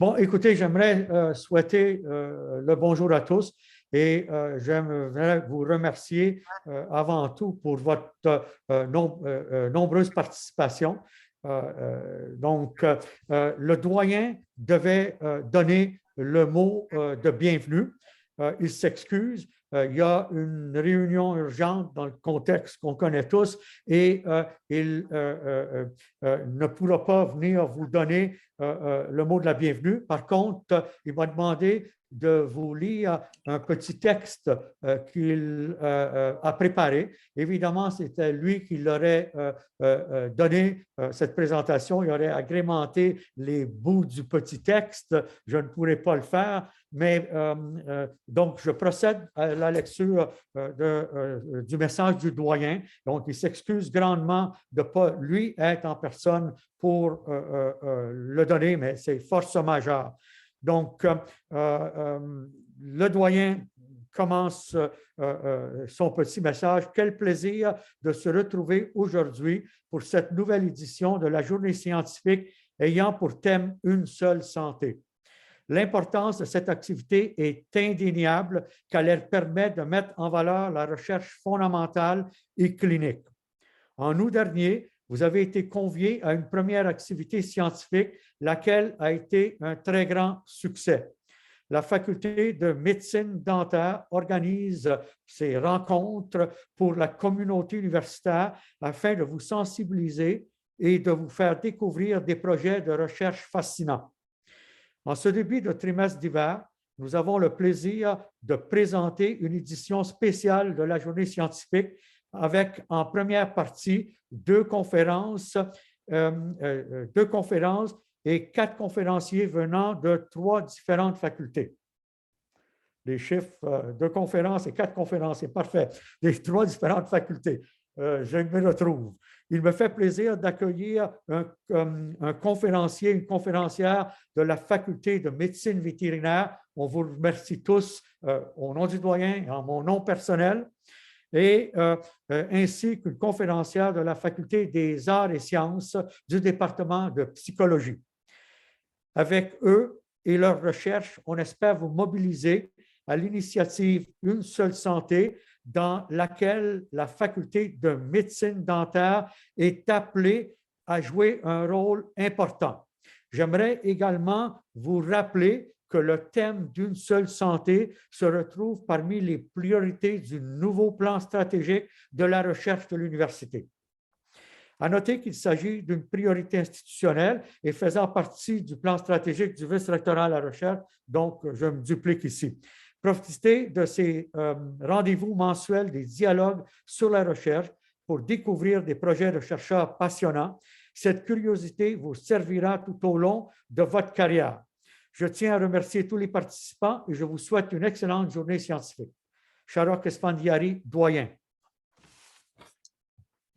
Bon, écoutez, j'aimerais souhaiter le bonjour à tous et j'aimerais vous remercier avant tout pour votre nombreuse participation. Le doyen devait donner le mot de bienvenue. Il s'excuse. Il y a une réunion urgente dans le contexte qu'on connaît tous et il ne pourra pas venir vous donner le mot de la bienvenue. Par contre, il m'a demandé de vous lire un petit texte qu'il a préparé. Évidemment, c'était lui qui l'aurait donné cette présentation. Il aurait agrémenté les bouts du petit texte. Je ne pourrais pas le faire, mais donc je procède à la lecture du message du doyen. Donc, il s'excuse grandement de ne pas lui être en personne pour le donner, mais c'est force majeure. Donc, le doyen commence son petit message. Quel plaisir de se retrouver aujourd'hui pour cette nouvelle édition de la Journée scientifique ayant pour thème une seule santé. L'importance de cette activité est indéniable car elle permet de mettre en valeur la recherche fondamentale et clinique. En août dernier, vous avez été conviés à une première activité scientifique, laquelle a été un très grand succès. La faculté de médecine dentaire organise ces rencontres pour la communauté universitaire afin de vous sensibiliser et de vous faire découvrir des projets de recherche fascinants. En ce début de trimestre d'hiver, nous avons le plaisir de présenter une édition spéciale de la Journée scientifique avec en première partie deux conférences et 4 conférenciers venant de 3 différentes facultés. Les chiffres, 2 conférences et 4 conférenciers, parfait, des 3 différentes facultés. Je me retrouve. Il me fait plaisir d'accueillir un conférencier, une conférencière de la faculté de médecine vétérinaire. On vous remercie tous au nom du doyen et en mon nom personnel, et ainsi qu'une conférencière de la faculté des arts et sciences du département de psychologie. Avec eux et leurs recherches, on espère vous mobiliser à l'initiative Une seule santé, dans laquelle la faculté de médecine dentaire est appelée à jouer un rôle important. J'aimerais également vous rappeler que le thème d'une seule santé se retrouve parmi les priorités du nouveau plan stratégique de la recherche de l'université. À noter qu'il s'agit d'une priorité institutionnelle et faisant partie du plan stratégique du vice-rectorat à la recherche, donc je me duplique ici. Profitez de ces rendez-vous mensuels des dialogues sur la recherche pour découvrir des projets de chercheurs passionnants. Cette curiosité vous servira tout au long de votre carrière. Je tiens à remercier tous les participants et je vous souhaite une excellente journée scientifique. Shahrokh Esfandiari, doyen.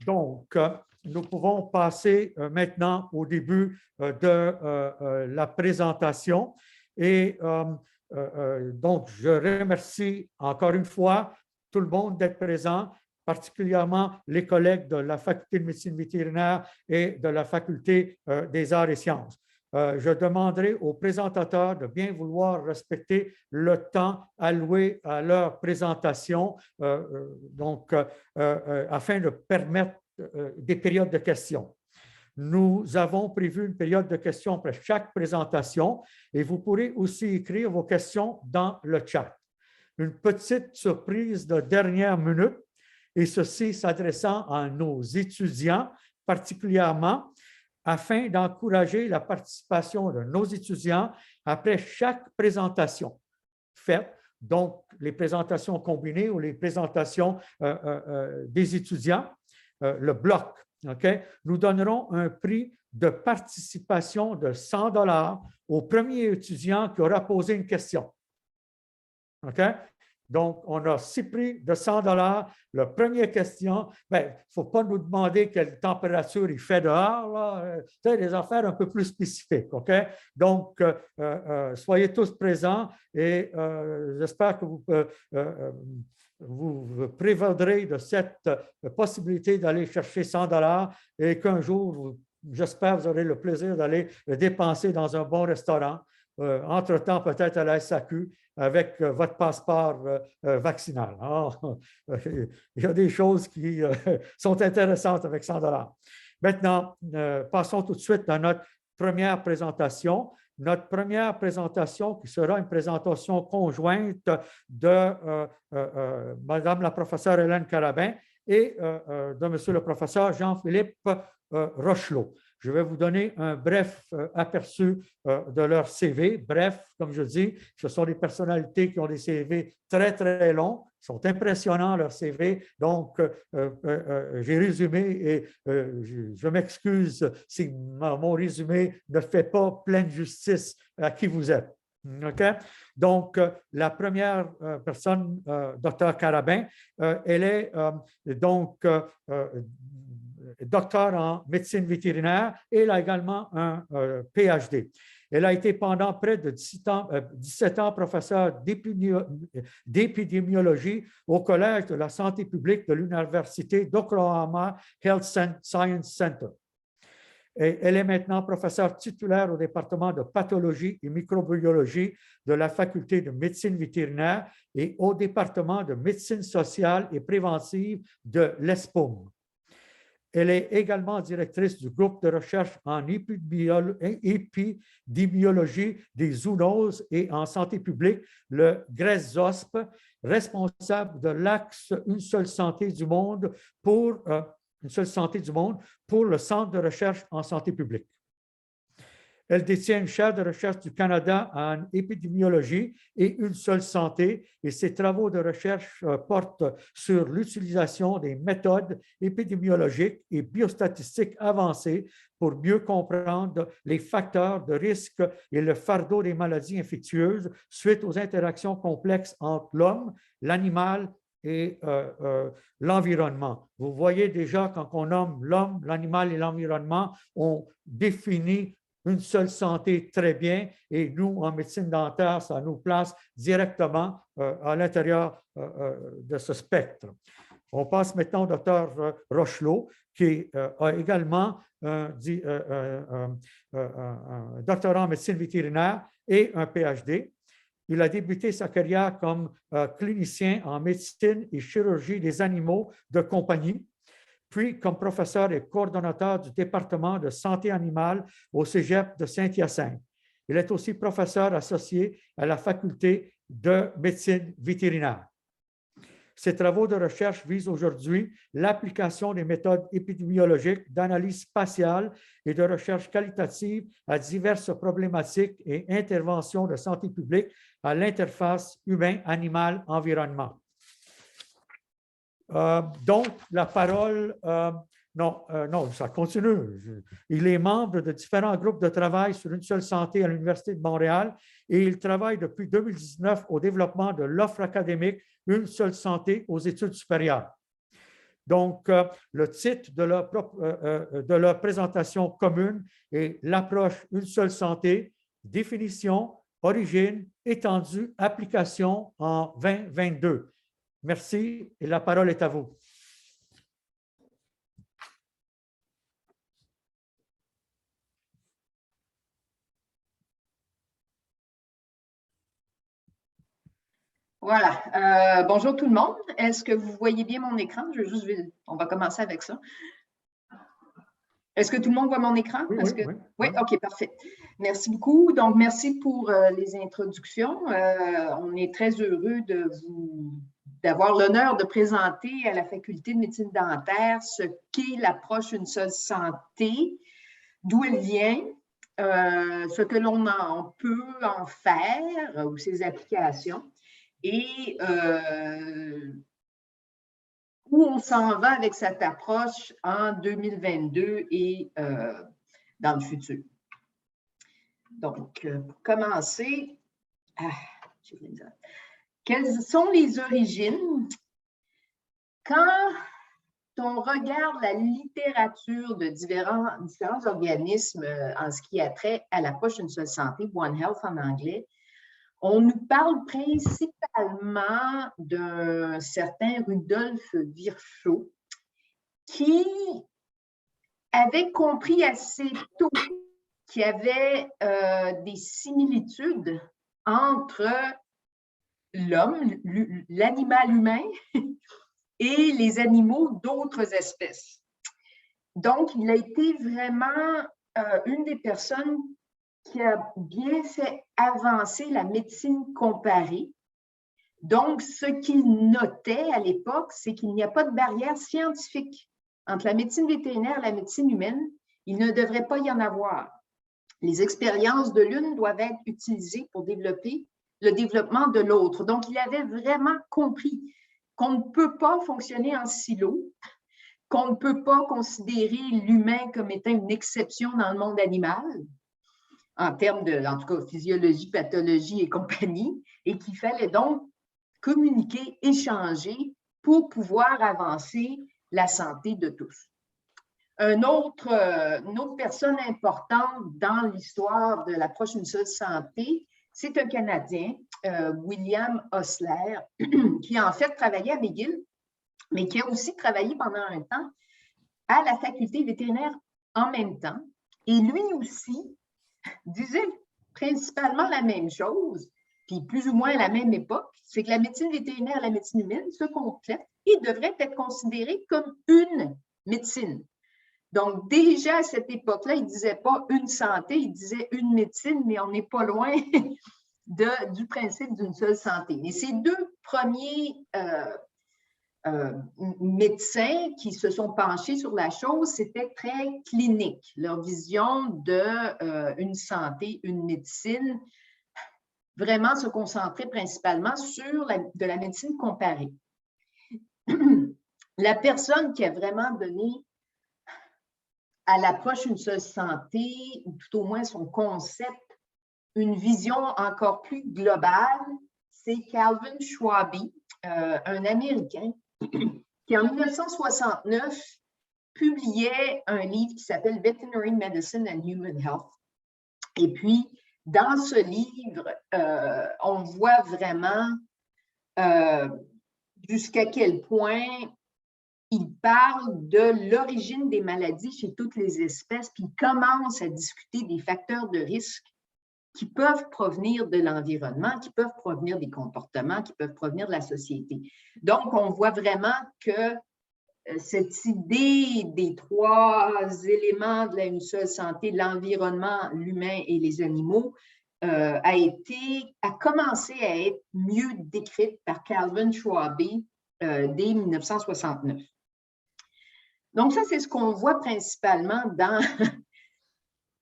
Donc, nous pouvons passer maintenant au début de la présentation. Et donc, je remercie encore une fois tout le monde d'être présent, particulièrement les collègues de la faculté de médecine vétérinaire et de la faculté des arts et sciences. Je demanderai aux présentateurs de bien vouloir respecter le temps alloué à leur présentation, afin de permettre des périodes de questions. Nous avons prévu une période de questions après chaque présentation et vous pourrez aussi écrire vos questions dans le chat. Une petite surprise de dernière minute, et ceci s'adressant à nos étudiants particulièrement, afin d'encourager la participation de nos étudiants après chaque présentation faite, donc les présentations combinées ou les présentations des étudiants, le bloc. Okay? Nous donnerons un prix de participation de 100 $ au premier étudiant qui aura posé une question. Okay? Donc, on a 6 prix de 100 $. La première question, il ne faut pas nous demander quelle température il fait dehors, là. C'est des affaires un peu plus spécifiques. OK? Donc, soyez tous présents et j'espère que vous prévaudrez de cette possibilité d'aller chercher 100 $ et qu'un jour, j'espère, vous aurez le plaisir d'aller le dépenser dans un bon restaurant entre-temps peut-être à la SAQ avec votre passeport vaccinal. Alors, il y a des choses qui sont intéressantes avec 100 $. Maintenant, passons tout de suite à notre première présentation. Notre première présentation qui sera une présentation conjointe de Madame la professeure Hélène Carabin et de Monsieur le professeur Jean-Philippe Rochelot. Je vais vous donner un bref aperçu de leur CV. Bref, comme je dis, ce sont des personnalités qui ont des CV très, très longs, sont impressionnants, leurs CV. Donc, j'ai résumé et je m'excuse si mon résumé ne fait pas pleine justice à qui vous êtes. Okay? Donc, la première personne, Dr. Carabin, elle est donc docteur en médecine vétérinaire et elle a également un PhD. Elle a été pendant près de 17 ans professeure d'épidémiologie au Collège de la santé publique de l'Université d'Oklahoma Health Science Center. Et elle est maintenant professeure titulaire au département de pathologie et microbiologie de la faculté de médecine vétérinaire et au département de médecine sociale et préventive de l'ESPOM. Elle est également directrice du groupe de recherche en épidémiologie des zoonoses et en santé publique, le GRESOSP, responsable de l'axe Une seule santé du monde pour le Centre de recherche en santé publique. Elle détient une chaire de recherche du Canada en épidémiologie et Une seule santé et ses travaux de recherche portent sur l'utilisation des méthodes épidémiologiques et biostatistiques avancées pour mieux comprendre les facteurs de risque et le fardeau des maladies infectieuses suite aux interactions complexes entre l'homme, l'animal et l'environnement. Vous voyez déjà, quand on nomme l'homme, l'animal et l'environnement, on définit une seule santé très bien et nous, en médecine dentaire, ça nous place directement à l'intérieur de ce spectre. On passe maintenant au docteur Rochelot, qui a également un doctorat en médecine vétérinaire et un PhD. Il a débuté sa carrière comme clinicien en médecine et chirurgie des animaux de compagnie, puis comme professeur et coordonnateur du département de santé animale au Cégep de Saint-Hyacinthe. Il est aussi professeur associé à la faculté de médecine vétérinaire. Ses travaux de recherche visent aujourd'hui l'application des méthodes épidémiologiques d'analyse spatiale et de recherche qualitative à diverses problématiques et interventions de santé publique à l'interface humain-animal-environnement. Donc, la parole, non, ça continue. Il est membre de différents groupes de travail sur une seule santé à l'Université de Montréal et il travaille depuis 2019 au développement de l'offre académique Une seule santé aux études supérieures. Donc, le titre de leur présentation commune est l'approche Une seule santé, définition, origine, étendue, application en 2022. Merci et la parole est à vous. Voilà. Bonjour tout le monde. Est-ce que vous voyez bien mon écran? On va commencer avec ça. Est-ce que tout le monde voit mon écran? Oui, oui, OK, parfait. Merci beaucoup. Donc, merci pour les introductions. On est très heureux d'avoir l'honneur de présenter à la Faculté de médecine dentaire ce qu'est l'approche Une seule santé, d'où elle vient, ce que l'on peut en faire ou ses applications et où on s'en va avec cette approche en 2022 et dans le futur. Donc, pour commencer, quelles sont les origines? Quand on regarde la littérature de différents organismes en ce qui a trait à l'approche Une seule santé, One Health en anglais, on nous parle principalement d'un certain Rudolf Virchow qui avait compris assez tôt qu'il y avait des similitudes entre l'homme, l'animal humain et les animaux d'autres espèces. Donc, il a été vraiment une des personnes qui a bien fait avancer la médecine comparée. Donc, ce qu'il notait à l'époque, c'est qu'il n'y a pas de barrière scientifique entre la médecine vétérinaire et la médecine humaine. Il ne devrait pas y en avoir. Les expériences de l'une doivent être utilisées pour développer le développement de l'autre. Donc, il avait vraiment compris qu'on ne peut pas fonctionner en silo, qu'on ne peut pas considérer l'humain comme étant une exception dans le monde animal, en termes de, en tout cas, physiologie, pathologie et compagnie, et qu'il fallait donc communiquer, échanger pour pouvoir avancer la santé de tous. Une autre personne importante dans l'histoire de l'approche d'une seule santé, c'est un Canadien, William Osler, qui a en fait travaillé à McGill, mais qui a aussi travaillé pendant un temps à la faculté vétérinaire en même temps. Et lui aussi disait principalement la même chose, puis plus ou moins à la même époque, c'est que la médecine vétérinaire et la médecine humaine se complètent et devraient être considérées comme une médecine. Donc, déjà à cette époque-là, il ne disait pas une santé, il disait une médecine, mais on n'est pas loin du principe d'une seule santé. Mais ces deux premiers médecins qui se sont penchés sur la chose, c'était très clinique. Leur vision d'une santé, une médecine, vraiment se concentrait principalement sur de la médecine comparée. La personne qui a vraiment donné à l'approche d'une seule santé, ou tout au moins son concept, une vision encore plus globale, c'est Calvin Schwabe, un Américain, qui en 1969 publiait un livre qui s'appelle Veterinary Medicine and Human Health. Et puis, dans ce livre, on voit vraiment jusqu'à quel point il parle de l'origine des maladies chez toutes les espèces, puis il commence à discuter des facteurs de risque qui peuvent provenir de l'environnement, qui peuvent provenir des comportements, qui peuvent provenir de la société. Donc, on voit vraiment que cette idée des trois éléments de une seule santé, l'environnement, l'humain et les animaux, a commencé à être mieux décrite par Calvin Schwabe dès 1969. Donc, ça, c'est ce qu'on voit principalement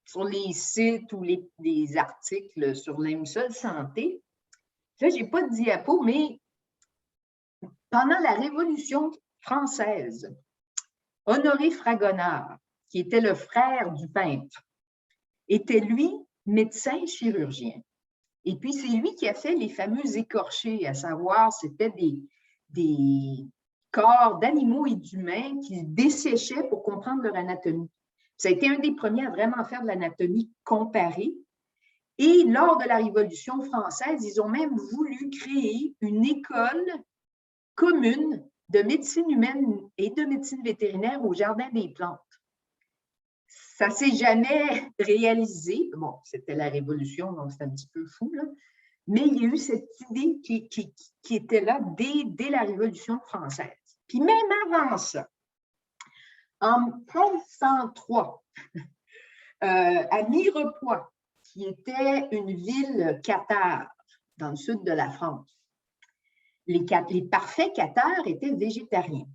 sur les sites ou les articles sur une seule santé. Là, je n'ai pas de diapo, mais pendant la Révolution française, Honoré Fragonard, qui était le frère du peintre, était lui médecin chirurgien. Et puis, c'est lui qui a fait les fameux écorchés, à savoir, c'était des corps d'animaux et d'humains qu'il desséchait pour comprendre leur anatomie. Ça a été un des premiers à vraiment faire de l'anatomie comparée. Et lors de la Révolution française, ils ont même voulu créer une école commune de médecine humaine et de médecine vétérinaire au Jardin des Plantes. Ça ne s'est jamais réalisé. Bon, c'était la Révolution, donc c'est un petit peu fou, là. Mais il y a eu cette idée qui était là dès la Révolution française. Puis même avant ça, en 1303, à Mirepoix, qui était une ville cathare dans le sud de la France, les parfaits cathares étaient végétariens.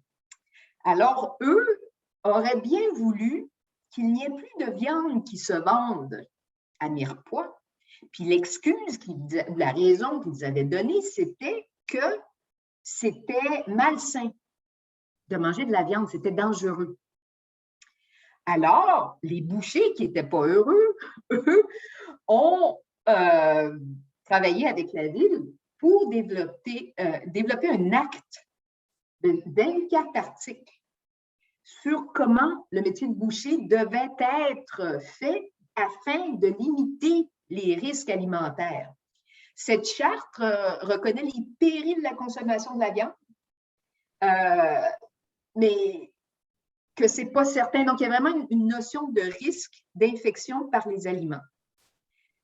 Alors, eux auraient bien voulu qu'il n'y ait plus de viande qui se vende à Mirepoix. Puis l'excuse, la raison qu'ils avaient donnée, c'était que c'était malsain de manger de la viande, c'était dangereux. Alors, les bouchers qui n'étaient pas heureux, eux, ont travaillé avec la ville pour développer un acte d'24 articles sur comment le métier de boucher devait être fait afin de limiter les risques alimentaires. Cette charte reconnaît les périls de la consommation de la viande, mais que ce n'est pas certain. Donc, il y a vraiment une notion de risque d'infection par les aliments.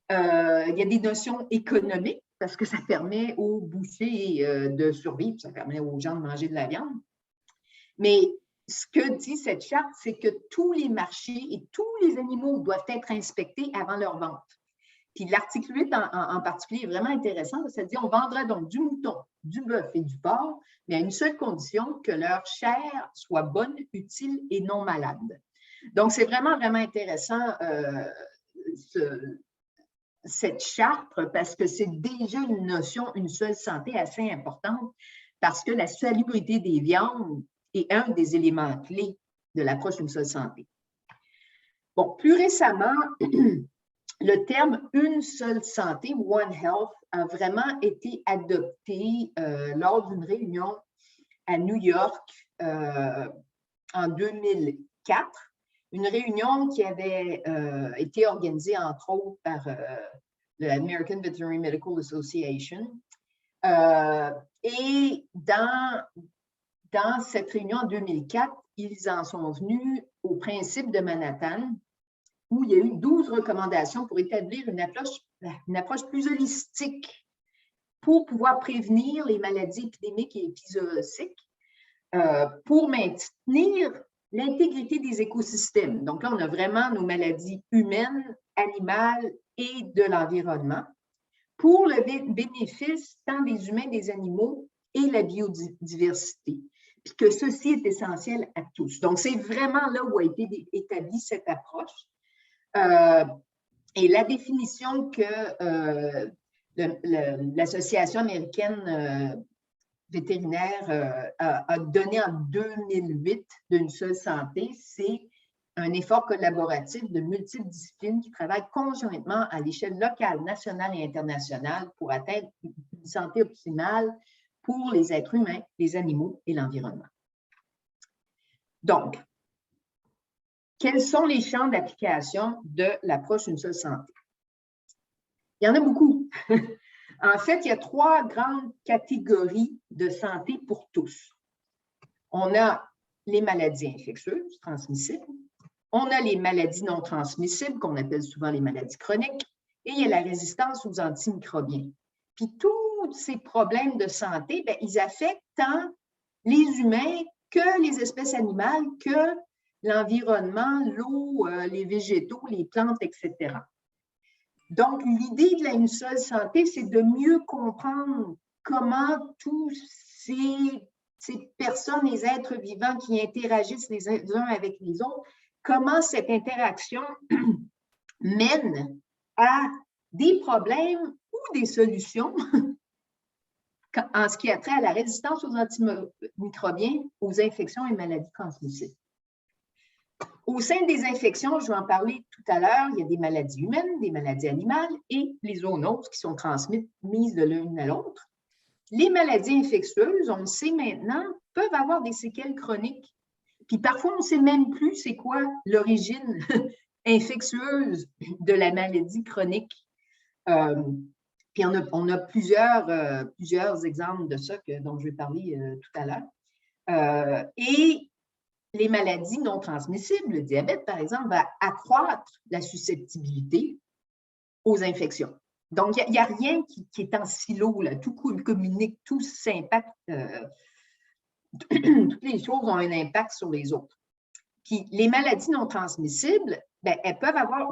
Il y a des notions économiques parce que ça permet aux bouchers de survivre, ça permet aux gens de manger de la viande. Mais ce que dit cette charte, c'est que tous les marchés et tous les animaux doivent être inspectés avant leur vente. Puis l'article 8 en particulier est vraiment intéressant. Ça dit on vendra donc du mouton, du bœuf et du porc, mais à une seule condition, que leur chair soit bonne, utile et non malade. Donc, c'est vraiment, vraiment intéressant cette charte parce que c'est déjà une notion, une seule santé assez importante parce que la salubrité des viandes est un des éléments clés de l'approche d'une seule santé. Bon, plus récemment, le terme « une seule santé », « One Health », a vraiment été adopté lors d'une réunion à New York en 2004, une réunion qui avait été organisée, entre autres, par l'American Veterinary Medical Association. Et dans cette réunion en 2004, ils en sont venus au principe de Manhattan, où il y a eu 12 recommandations pour établir une approche plus holistique pour pouvoir prévenir les maladies épidémiques et épizootiques, pour maintenir l'intégrité des écosystèmes. Donc là, on a vraiment nos maladies humaines, animales et de l'environnement pour le bénéfice tant des humains, des animaux et la biodiversité. Puis que ceci est essentiel à tous. Donc, c'est vraiment là où a été établie cette approche. Et la définition que l'Association américaine vétérinaire a donnée en 2008 d'une seule santé, c'est un effort collaboratif de multiples disciplines qui travaillent conjointement à l'échelle locale, nationale et internationale pour atteindre une santé optimale pour les êtres humains, les animaux et l'environnement. Donc, quels sont les champs d'application de l'approche d'une seule santé? Il y en a beaucoup. En fait, il y a 3 grandes catégories de santé pour tous. On a les maladies infectieuses transmissibles, on a les maladies non transmissibles, qu'on appelle souvent les maladies chroniques, et il y a la résistance aux antimicrobiens. Puis tous ces problèmes de santé, bien, ils affectent tant les humains que les espèces animales, que l'environnement, l'eau, les végétaux, les plantes, etc. Donc, l'idée de une seule santé, c'est de mieux comprendre comment tous ces personnes, les êtres vivants qui interagissent les uns avec les autres, comment cette interaction mène à des problèmes ou des solutions en ce qui a trait à la résistance aux antimicrobiens, aux infections et maladies transmissibles. Au sein des infections, je vais en parler tout à l'heure, il y a des maladies humaines, des maladies animales et les zoonoses qui sont transmises de l'une à l'autre. Les maladies infectieuses, on le sait maintenant, peuvent avoir des séquelles chroniques. Puis parfois, on ne sait même plus c'est quoi l'origine infectieuse de la maladie chronique. Puis on a plusieurs exemples de ça dont je vais parler tout à l'heure. Et les maladies non transmissibles, le diabète, par exemple, va accroître la susceptibilité aux infections. Donc, il n'y a rien qui est en silo, là. Tout communique, tout s'impacte. Toutes les choses ont un impact sur les autres. Puis, les maladies non transmissibles, bien, elles peuvent avoir...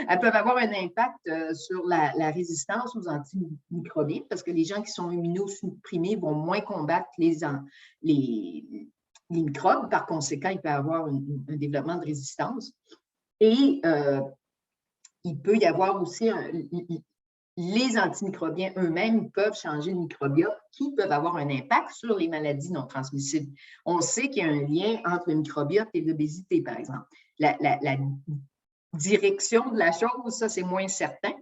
Elles peuvent avoir un impact sur la résistance aux antimicrobiens parce que les gens qui sont immunosupprimés vont moins combattre les microbes. Par conséquent, il peut y avoir un développement de résistance. Et il peut y avoir aussi les antimicrobiens eux-mêmes peuvent changer le microbiote qui peuvent avoir un impact sur les maladies non transmissibles. On sait qu'il y a un lien entre le microbiote et l'obésité, par exemple. La direction de la chose, ça, c'est moins certain,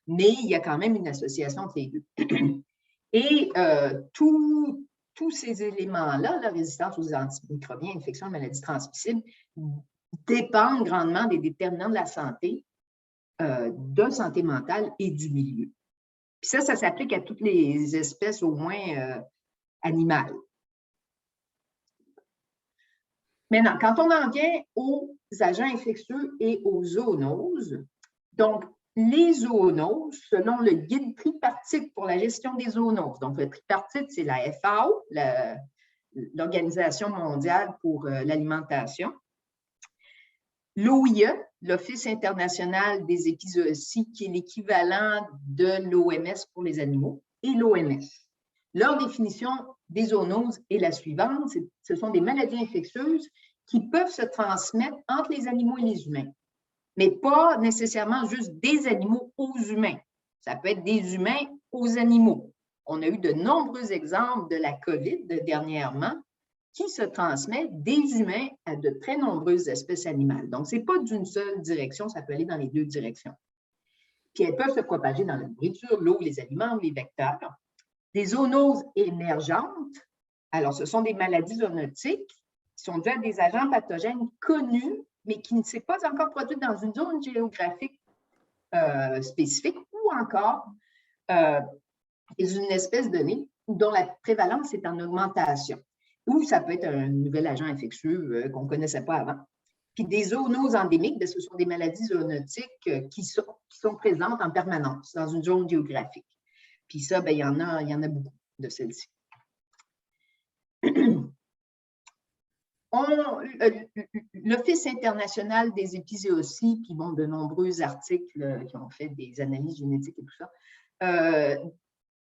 mais il y a quand même une association entre les deux. Et tous ces éléments-là, la résistance aux antimicrobiens, infections, maladies transmissibles, dépendent grandement des déterminants de la santé, de santé mentale et du milieu. Puis ça s'applique à toutes les espèces au moins animales. Maintenant, quand on en vient aux agents infectieux et aux zoonoses, donc les zoonoses, selon le guide tripartite pour la gestion des zoonoses, donc le tripartite, c'est la FAO, l'Organisation mondiale pour l'alimentation, l'OIE, l'Office international des épizooties, qui est l'équivalent de l'OMS pour les animaux, et l'OMS. Leur définition des zoonoses est la suivante, ce sont des maladies infectieuses qui peuvent se transmettre entre les animaux et les humains, mais pas nécessairement juste des animaux aux humains. Ça peut être des humains aux animaux. On a eu de nombreux exemples de la COVID dernièrement qui se transmet des humains à de très nombreuses espèces animales. Donc, ce n'est pas d'une seule direction, ça peut aller dans les deux directions. Puis, elles peuvent se propager dans la nourriture, l'eau, les aliments ou les vecteurs. Des zoonoses émergentes, alors ce sont des maladies zoonotiques qui sont dues à des agents pathogènes connus, mais qui ne s'est pas encore produit dans une zone géographique spécifique ou encore une espèce donnée dont la prévalence est en augmentation. Ou ça peut être un nouvel agent infectieux qu'on ne connaissait pas avant. Puis des zoonoses endémiques, bien, ce sont des maladies zoonotiques qui sont présentes en permanence dans une zone géographique. Puis ça, bien, il y en a beaucoup de celles-ci. L'Office international des épizooties, qui ont de nombreux articles qui ont fait des analyses génétiques et tout ça,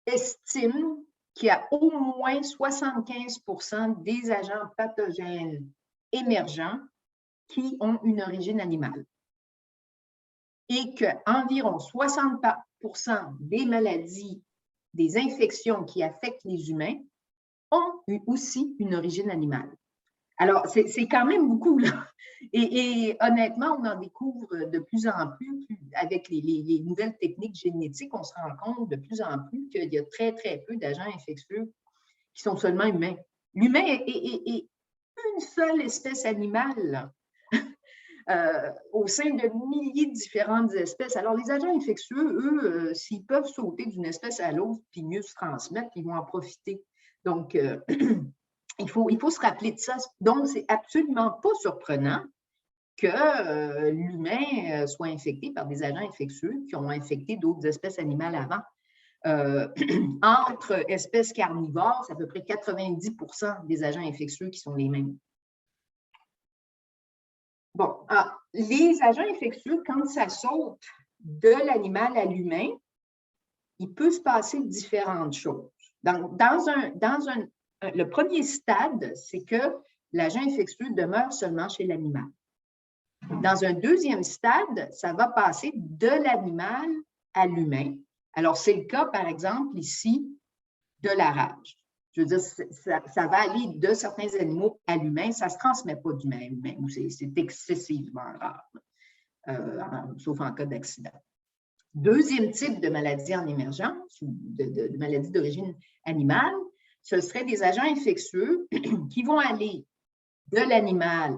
estime qu'il y a au moins 75% des agents pathogènes émergents qui ont une origine animale. Et qu'environ 60% des maladies, des infections qui affectent les humains ont aussi une origine animale. Alors, c'est quand même beaucoup, là. Et honnêtement, on en découvre de plus en plus avec les nouvelles techniques génétiques, on se rend compte de plus en plus qu'il y a très, très peu d'agents infectieux qui sont seulement humains. L'humain est une seule espèce animale au sein de milliers de différentes espèces. Alors, les agents infectieux, eux, s'ils peuvent sauter d'une espèce à l'autre puis mieux se transmettre, ils vont en profiter. Donc, il faut se rappeler de ça. Donc, c'est absolument pas surprenant que l'humain soit infecté par des agents infectieux qui ont infecté d'autres espèces animales avant. Entre espèces carnivores, c'est à peu près 90% des agents infectieux qui sont les mêmes. Bon, les agents infectieux, quand ça saute de l'animal à l'humain, il peut se passer différentes choses. Le premier stade, c'est que l'agent infectieux demeure seulement chez l'animal. Dans un deuxième stade, ça va passer de l'animal à l'humain. Alors, c'est le cas, par exemple, ici, de la rage. Je veux dire, ça va aller de certains animaux à l'humain, ça ne se transmet pas d'humain à humain, ou c'est excessivement rare, sauf en cas d'accident. Deuxième type de maladie en émergence, ou de maladie d'origine animale, ce seraient des agents infectieux qui vont aller d'un animal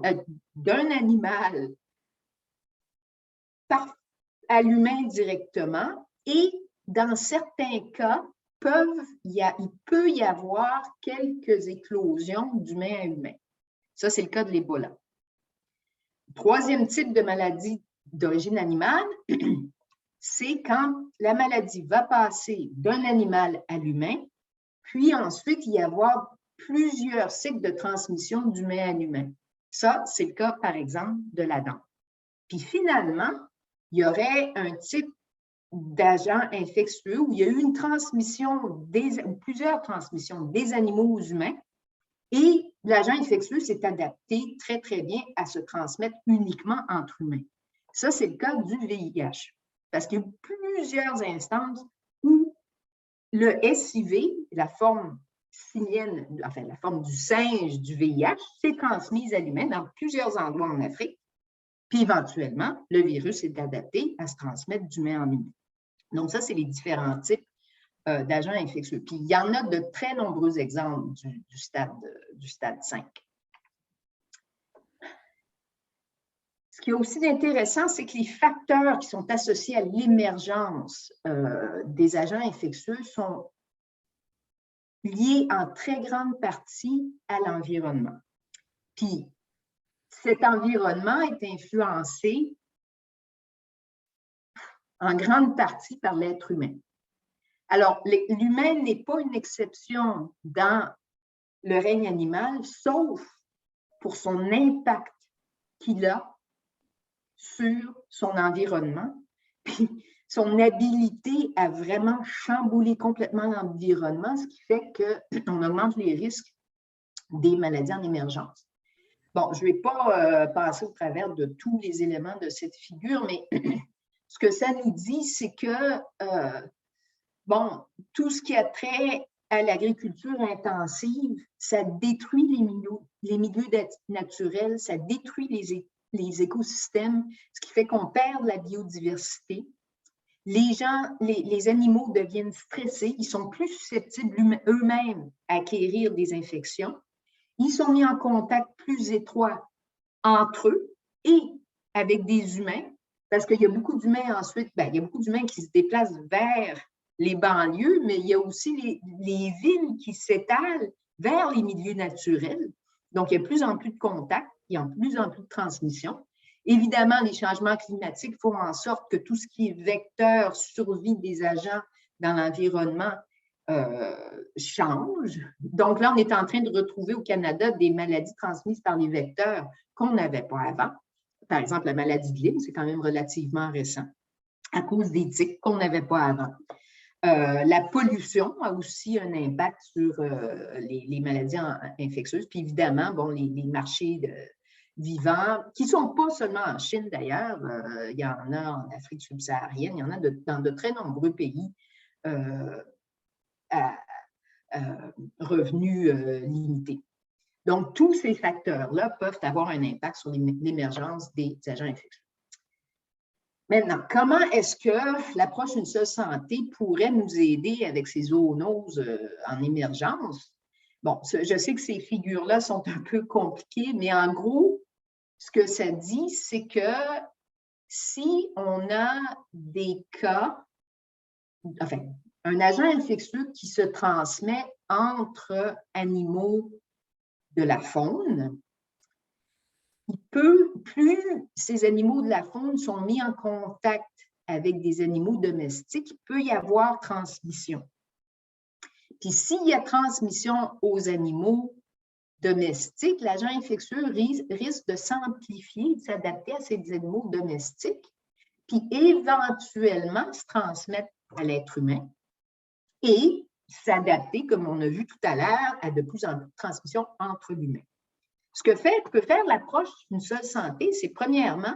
à l'humain directement et dans certains cas, il peut y avoir quelques éclosions d'humain à humain. Ça, c'est le cas de l'Ebola. Troisième type de maladie d'origine animale, c'est quand la maladie va passer d'un animal à l'humain, puis ensuite, il y avoir plusieurs cycles de transmission d'humain à humain. Ça, c'est le cas, par exemple, de la dent. Puis finalement, il y aurait un type d'agent infectieux où il y a eu une transmission, plusieurs transmissions des animaux aux humains, et l'agent infectieux s'est adapté très, très bien à se transmettre uniquement entre humains. Ça, c'est le cas du VIH, parce qu'il y a plusieurs instances où le SIV, la forme simienne, enfin la forme du singe du VIH, s'est transmise à l'humain dans plusieurs endroits en Afrique, puis éventuellement, le virus est adapté à se transmettre d'humain en humain. Donc, ça, c'est les différents types d'agents infectieux. Puis, il y en a de très nombreux exemples du stade 5. Ce qui est aussi intéressant, c'est que les facteurs qui sont associés à l'émergence des agents infectieux sont liés en très grande partie à l'environnement. Puis, cet environnement est influencé en grande partie par l'être humain. Alors, l'humain n'est pas une exception dans le règne animal, sauf pour son impact qu'il a sur son environnement, puis son habilité à vraiment chambouler complètement l'environnement, ce qui fait qu'on augmente les risques des maladies en émergence. Bon, je ne vais pas passer au travers de tous les éléments de cette figure, mais ce que ça nous dit, c'est que, bon, tout ce qui a trait à l'agriculture intensive, ça détruit les milieux naturels, ça détruit les écosystèmes, ce qui fait qu'on perd la biodiversité. Les animaux deviennent stressés, ils sont plus susceptibles eux-mêmes à acquérir des infections. Ils sont mis en contact plus étroit entre eux et avec des humains, parce qu'il y a beaucoup d'humains ensuite, il y a beaucoup d'humains qui se déplacent vers les banlieues, mais il y a aussi les villes qui s'étalent vers les milieux naturels. Donc, il y a de plus en plus de contacts, il y a de plus en plus de transmission. Évidemment, les changements climatiques font en sorte que tout ce qui est vecteur, survie des agents dans l'environnement change. Donc là, on est en train de retrouver au Canada des maladies transmises par les vecteurs qu'on n'avait pas avant. Par exemple, la maladie de Lyme, c'est quand même relativement récent, à cause des tiques qu'on n'avait pas avant. La pollution a aussi un impact sur les maladies infectieuses. Puis évidemment, bon, les marchés vivants, qui ne sont pas seulement en Chine d'ailleurs, il y en a en Afrique subsaharienne, il y en a dans de très nombreux pays à revenus limités. Donc, tous ces facteurs-là peuvent avoir un impact sur l'émergence des agents infectieux. Maintenant, comment est-ce que l'approche Une seule santé pourrait nous aider avec ces zoonoses en émergence? Bon, je sais que ces figures-là sont un peu compliquées, mais en gros, ce que ça dit, c'est que si on a des cas, enfin, un agent infectieux qui se transmet entre animaux de la faune, plus ces animaux de la faune sont mis en contact avec des animaux domestiques, il peut y avoir transmission. Puis s'il y a transmission aux animaux domestiques, l'agent infectieux risque de s'amplifier, de s'adapter à ces animaux domestiques, puis éventuellement se transmettre à l'être humain et s'adapter, comme on a vu tout à l'heure, à de plus en plus de transmission entre l'humain. Ce que peut faire l'approche Une seule santé, c'est premièrement,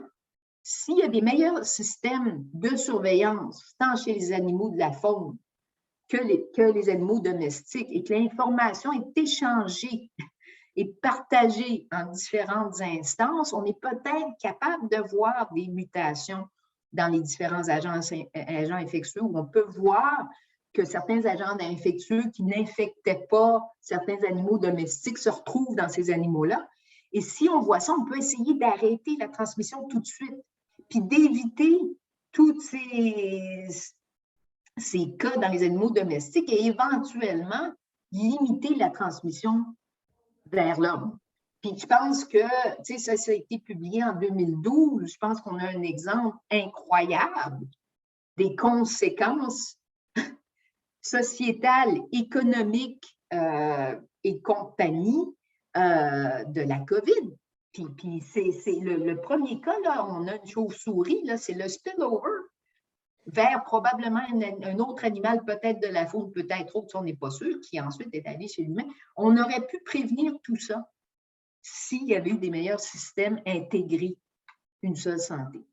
s'il y a des meilleurs systèmes de surveillance, tant chez les animaux de la faune que les animaux domestiques, et que l'information est échangée et partagée en différentes instances, on est peut-être capable de voir des mutations dans les différents agents infectieux, où on peut voir que certains agents infectieux qui n'infectaient pas certains animaux domestiques se retrouvent dans ces animaux-là. Et si on voit ça, on peut essayer d'arrêter la transmission tout de suite, puis d'éviter tous ces cas dans les animaux domestiques et éventuellement limiter la transmission vers l'homme. Puis je pense que, tu sais, ça a été publié en 2012, je pense qu'on a un exemple incroyable des conséquences sociétales, économiques et compagnie de la COVID. Puis c'est le premier cas, là, on a une chauve-souris, c'est le spillover vers probablement un autre animal, peut-être de la faune, peut-être autre, on n'est pas sûr, qui ensuite est allé chez l'humain. On aurait pu prévenir tout ça s'il y avait eu des meilleurs systèmes intégrés, Une seule santé.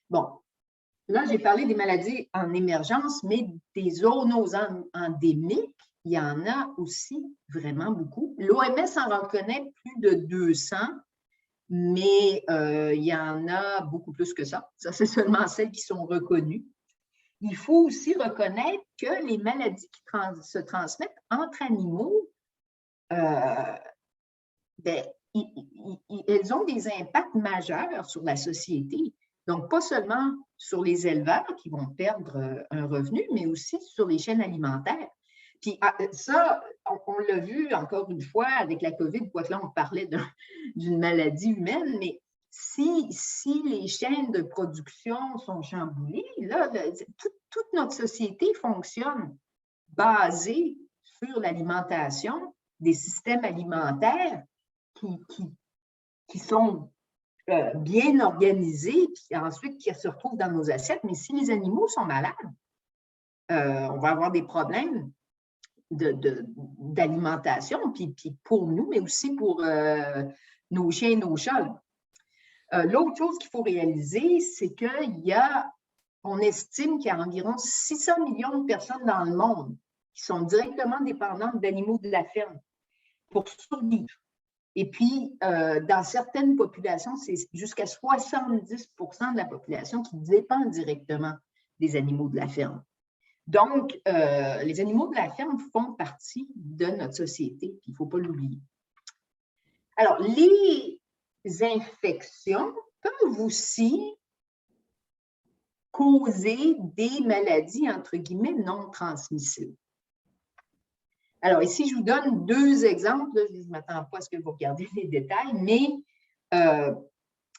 Bon, là, j'ai parlé des maladies en émergence, mais des zoonoses endémiques, il y en a aussi vraiment beaucoup. L'OMS en reconnaît plus de 200, mais il y en a beaucoup plus que ça. Ça, c'est seulement celles qui sont reconnues. Il faut aussi reconnaître que les maladies qui se transmettent entre animaux, elles ont des impacts majeurs sur la société. Donc, pas seulement sur les éleveurs qui vont perdre un revenu, mais aussi sur les chaînes alimentaires. Puis ça, on l'a vu encore une fois avec la COVID, quoique là, on parlait d'une maladie humaine, mais si les chaînes de production sont chamboulées, là, toute notre société fonctionne basée sur l'alimentation, des systèmes alimentaires qui sont bien organisés, puis ensuite qui se retrouvent dans nos assiettes. Mais si les animaux sont malades, on va avoir des problèmes d'alimentation, puis pour nous, mais aussi pour nos chiens et nos chats. L'autre chose qu'il faut réaliser, c'est qu'on estime qu'il y a environ 600 millions de personnes dans le monde qui sont directement dépendantes d'animaux de la ferme pour survivre. Et puis, dans certaines populations, c'est jusqu'à 70% de la population qui dépend directement des animaux de la ferme. Donc, les animaux de la ferme font partie de notre société, puis il ne faut pas l'oublier. Alors, les infections peuvent aussi causer des maladies, entre guillemets, non transmissibles. Alors, ici, je vous donne 2 exemples. Là, je ne m'attends pas à ce que vous regardiez les détails, mais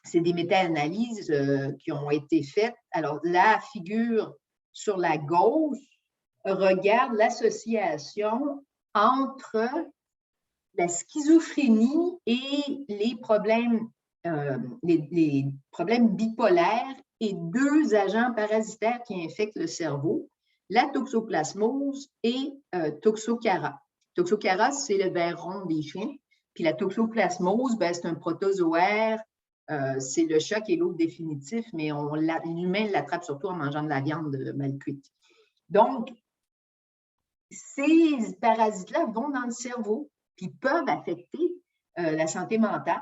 c'est des méta-analyses qui ont été faites. Alors, la figure sur la gauche regarde l'association entre la schizophrénie et les problèmes bipolaires et 2 agents parasitaires qui infectent le cerveau, la toxoplasmose et Toxocara. Toxocara, c'est le ver rond des chiens, puis la toxoplasmose, c'est un protozoaire, c'est le chat qui est l'hôte définitif, mais l'humain l'attrape surtout en mangeant de la viande mal cuite. Donc, ces parasites-là vont dans le cerveau, puis peuvent affecter la santé mentale.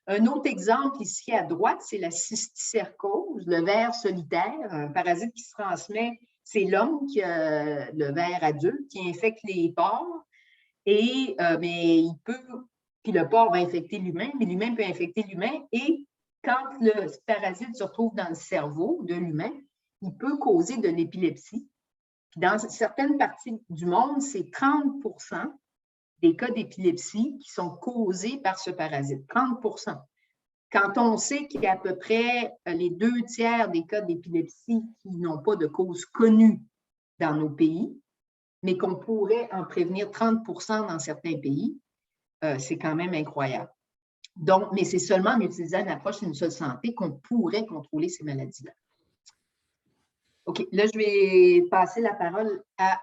Un autre exemple ici à droite, c'est la cysticercose, le ver solitaire, un parasite qui se transmet. C'est l'homme qui a le ver adulte qui infecte les porcs, mais il peut, puis le porc va infecter l'humain, mais l'humain peut infecter l'humain, et quand le parasite se retrouve dans le cerveau de l'humain, il peut causer de l'épilepsie. Dans certaines parties du monde, c'est 30% des cas d'épilepsie qui sont causés par ce parasite. 30%. Quand on sait qu'il y a à peu près les 2/3 des cas d'épilepsie qui n'ont pas de cause connue dans nos pays, mais qu'on pourrait en prévenir 30% dans certains pays, c'est quand même incroyable. Donc, mais c'est seulement en utilisant une approche d'une seule santé qu'on pourrait contrôler ces maladies-là. OK, là, je vais passer la parole à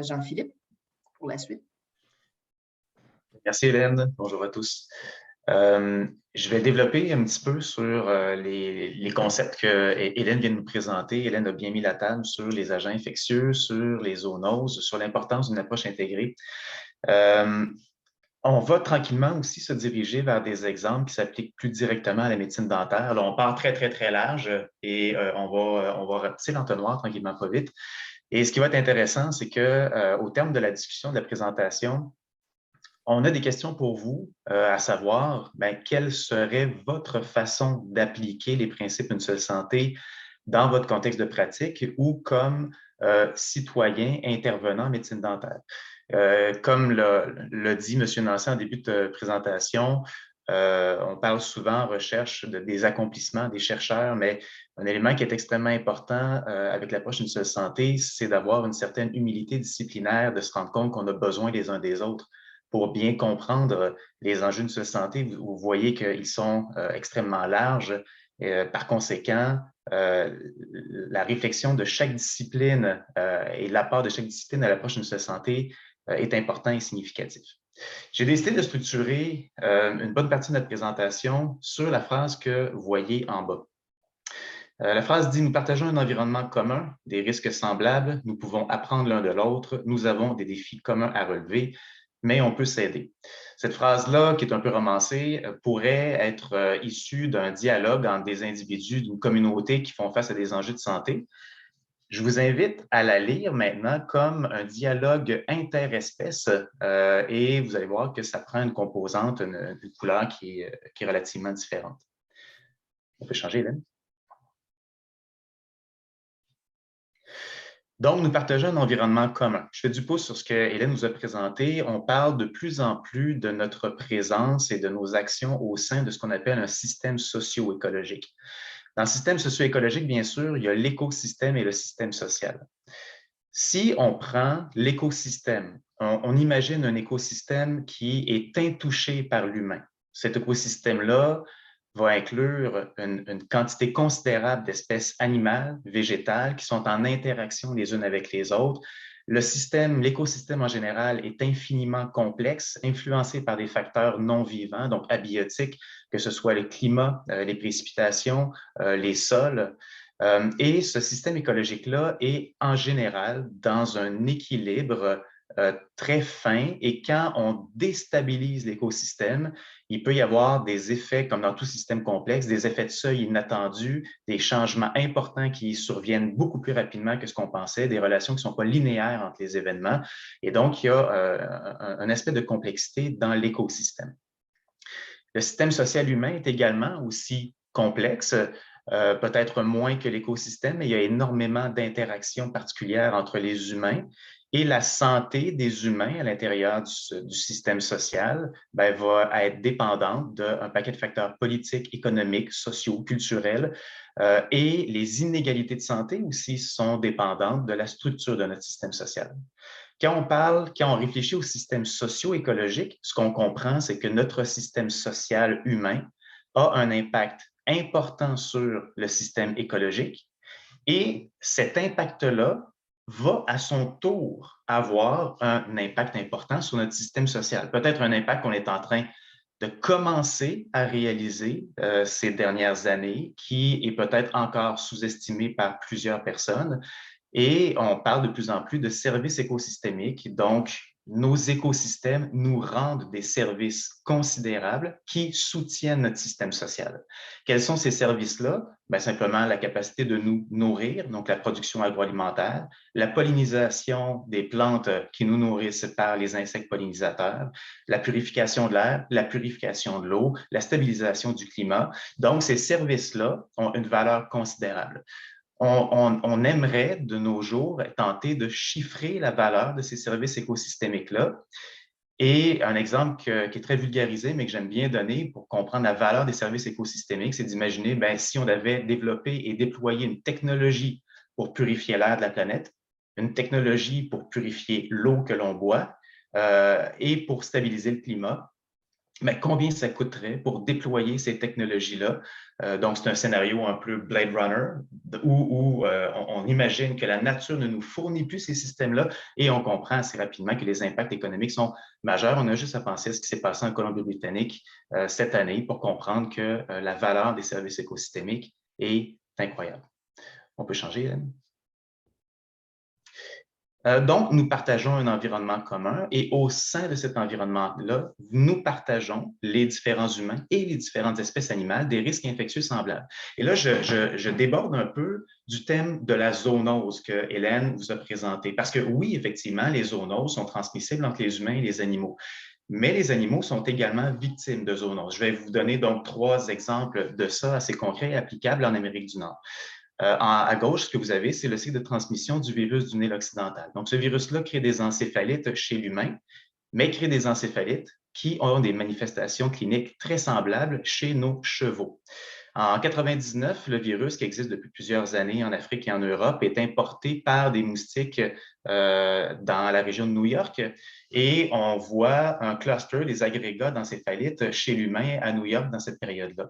Jean-Philippe pour la suite. Merci Hélène, bonjour à tous. Je vais développer un petit peu sur les concepts que Hélène vient de nous présenter. Hélène a bien mis la table sur les agents infectieux, sur les zoonoses, sur l'importance d'une approche intégrée. On va tranquillement aussi se diriger vers des exemples qui s'appliquent plus directement à la médecine dentaire. Alors, on part très, très, très large et on va rapetisser l'entonnoir tranquillement, pas vite. Et ce qui va être intéressant, c'est qu'au terme de la discussion, de la présentation, on a des questions pour vous, à savoir quelle serait votre façon d'appliquer les principes d'une seule santé dans votre contexte de pratique ou comme citoyen intervenant en médecine dentaire. Comme l'a dit M. Nancy en début de présentation, on parle souvent en recherche des accomplissements des chercheurs, mais un élément qui est extrêmement important avec l'approche d'une seule santé, c'est d'avoir une certaine humilité disciplinaire, de se rendre compte qu'on a besoin les uns des autres pour bien comprendre les enjeux d'une seule santé. Vous voyez qu'ils sont extrêmement larges. Par conséquent, la réflexion de chaque discipline et l'apport de chaque discipline à l'approche d'une seule santé est important et significatif. J'ai décidé de structurer une bonne partie de notre présentation sur la phrase que vous voyez en bas. La phrase dit « Nous partageons un environnement commun, des risques semblables, nous pouvons apprendre l'un de l'autre, nous avons des défis communs à relever, mais on peut s'aider. » Cette phrase-là, qui est un peu romancée, pourrait être issue d'un dialogue entre des individus d'une communauté qui font face à des enjeux de santé. Je vous invite à la lire maintenant comme un dialogue interespèce et vous allez voir que ça prend une composante, une couleur qui est relativement différente. On peut changer, Hélène? Donc, nous partageons un environnement commun. Je fais du pouce sur ce que Hélène nous a présenté. On parle de plus en plus de notre présence et de nos actions au sein de ce qu'on appelle un système socio-écologique. Dans le système socio-écologique, bien sûr, il y a l'écosystème et le système social. Si on prend l'écosystème, on imagine un écosystème qui est intouché par l'humain. Cet écosystème-là va inclure une quantité considérable d'espèces animales, végétales, qui sont en interaction les unes avec les autres. L'écosystème en général est infiniment complexe, influencé par des facteurs non vivants, donc abiotiques, que ce soit le climat, les précipitations, les sols. Et ce système écologique-là est en général dans un équilibre très fin, et quand on déstabilise l'écosystème, il peut y avoir des effets, comme dans tout système complexe, des effets de seuil inattendus, des changements importants qui surviennent beaucoup plus rapidement que ce qu'on pensait, des relations qui ne sont pas linéaires entre les événements. Et donc, il y a un aspect de complexité dans l'écosystème. Le système social humain est également aussi complexe, peut-être moins que l'écosystème, mais il y a énormément d'interactions particulières entre les humains. Et la santé des humains à l'intérieur du système social va être dépendante d'un paquet de facteurs politiques, économiques, sociaux, culturels. Et les inégalités de santé aussi sont dépendantes de la structure de notre système social. Quand on réfléchit au système socio-écologique, ce qu'on comprend, c'est que notre système social humain a un impact important sur le système écologique, et cet impact-là va à son tour avoir un impact important sur notre système social. Peut-être un impact qu'on est en train de commencer à réaliser ces dernières années, qui est peut-être encore sous-estimé par plusieurs personnes. Et on parle de plus en plus de services écosystémiques. Donc, nos écosystèmes nous rendent des services considérables qui soutiennent notre système social. Quels sont ces services-là? Simplement la capacité de nous nourrir, donc la production agroalimentaire, la pollinisation des plantes qui nous nourrissent par les insectes pollinisateurs, la purification de l'air, la purification de l'eau, la stabilisation du climat. Donc, ces services-là ont une valeur considérable. On aimerait de nos jours tenter de chiffrer la valeur de ces services écosystémiques-là. Et un exemple qui est très vulgarisé, mais que j'aime bien donner pour comprendre la valeur des services écosystémiques, c'est d'imaginer si on avait développé et déployé une technologie pour purifier l'air de la planète, une technologie pour purifier l'eau que l'on boit et pour stabiliser le climat. Mais combien ça coûterait pour déployer ces technologies-là? Donc, c'est un scénario un peu Blade Runner où on imagine que la nature ne nous fournit plus ces systèmes-là, et on comprend assez rapidement que les impacts économiques sont majeurs. On a juste à penser à ce qui s'est passé en Colombie-Britannique cette année pour comprendre que la valeur des services écosystémiques est incroyable. On peut changer, Hélène? Donc, nous partageons un environnement commun, et au sein de cet environnement-là, nous partageons, les différents humains et les différentes espèces animales, des risques infectieux semblables. Et là, je déborde un peu du thème de la zoonose que Hélène vous a présenté. Parce que oui, effectivement, les zoonoses sont transmissibles entre les humains et les animaux. Mais les animaux sont également victimes de zoonoses. Je vais vous donner donc 3 exemples de ça assez concrets et applicables en Amérique du Nord. À gauche, ce que vous avez, c'est le cycle de transmission du virus du Nil occidental. Donc, ce virus-là crée des encéphalites chez l'humain, mais crée des encéphalites qui ont des manifestations cliniques très semblables chez nos chevaux. En 99, le virus, qui existe depuis plusieurs années en Afrique et en Europe, est importé par des moustiques dans la région de New York, et on voit un cluster des agrégats d'encéphalites chez l'humain à New York dans cette période-là.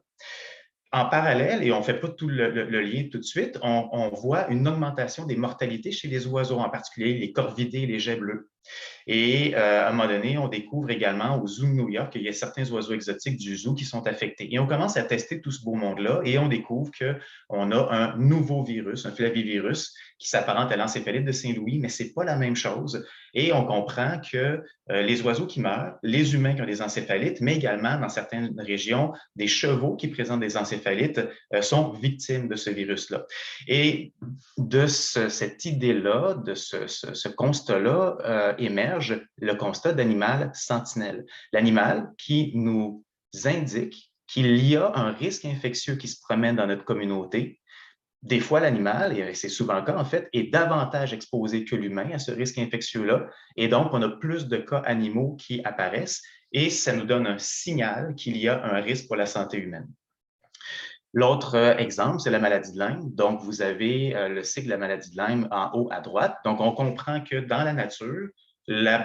En parallèle, et on ne fait pas tout le lien tout de suite, on voit une augmentation des mortalités chez les oiseaux, en particulier les corvidés et les jets bleus. Et à un moment donné, on découvre également au zoo de New York qu'il y a certains oiseaux exotiques du zoo qui sont affectés. Et on commence à tester tout ce beau monde-là, et on découvre qu'on a un nouveau virus, un flavivirus, qui s'apparente à l'encéphalite de Saint-Louis, mais ce n'est pas la même chose. Et on comprend que les oiseaux qui meurent, les humains qui ont des encéphalites, mais également dans certaines régions, des chevaux qui présentent des encéphalites sont victimes de ce virus-là. Et de cette idée-là, de ce constat-là, émerge le constat d'animal sentinelle. L'animal qui nous indique qu'il y a un risque infectieux qui se promène dans notre communauté, des fois, l'animal, et c'est souvent le cas en fait, est davantage exposé que l'humain à ce risque infectieux-là. Et donc, on a plus de cas animaux qui apparaissent et ça nous donne un signal qu'il y a un risque pour la santé humaine. L'autre exemple, c'est la maladie de Lyme. Donc, vous avez le cycle de la maladie de Lyme en haut à droite. Donc, on comprend que dans la nature, la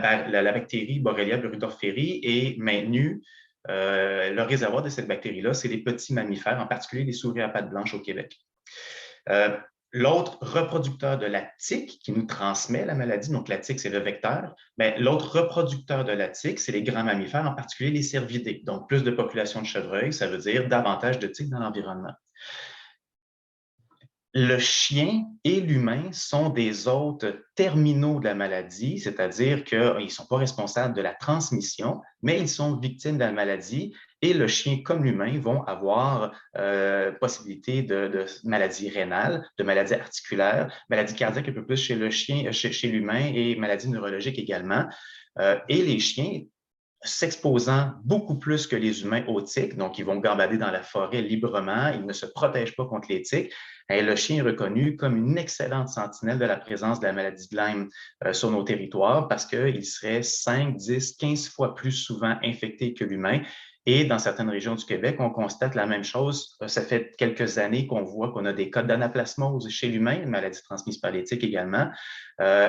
bactérie Borrelia burgdorferi est maintenue. Le réservoir de cette bactérie-là, c'est les petits mammifères, en particulier les souris à pattes blanches au Québec. L'autre reproducteur de la tique qui nous transmet la maladie, donc la tique, c'est le vecteur, mais l'autre reproducteur de la tique, c'est les grands mammifères, en particulier les cervidés. Donc, plus de population de chevreuils, ça veut dire davantage de tiques dans l'environnement. Le chien et l'humain sont des hôtes terminaux de la maladie, c'est-à-dire qu'ils ne sont pas responsables de la transmission, mais ils sont victimes de la maladie et le chien comme l'humain vont avoir possibilité de maladies rénales, de maladies articulaires, maladies cardiaques un peu plus chez le chien, chez l'humain et maladies neurologiques également. Et les chiens s'exposant beaucoup plus que les humains aux tiques, donc ils vont gambader dans la forêt librement, ils ne se protègent pas contre les tiques. Et le chien est reconnu comme une excellente sentinelle de la présence de la maladie de Lyme sur nos territoires parce qu'il serait 5, 10, 15 fois plus souvent infecté que l'humain. Et dans certaines régions du Québec, on constate la même chose. Ça fait quelques années qu'on voit qu'on a des cas d'anaplasmose chez l'humain, une maladie transmise par les tiques également.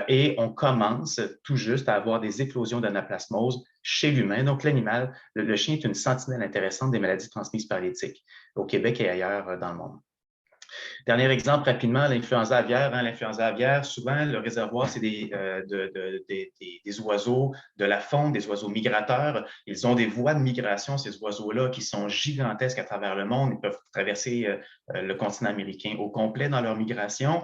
Et on commence tout juste à avoir des éclosions d'anaplasmose chez l'humain. Donc, l'animal, le chien est une sentinelle intéressante des maladies transmises par les tiques au Québec et ailleurs dans le monde. Dernier exemple rapidement, l'influenza aviaire. L'influenza aviaire, souvent, le réservoir, c'est des oiseaux de la faune, des oiseaux migrateurs. Ils ont des voies de migration, ces oiseaux-là, qui sont gigantesques à travers le monde. Ils peuvent traverser le continent américain au complet dans leur migration.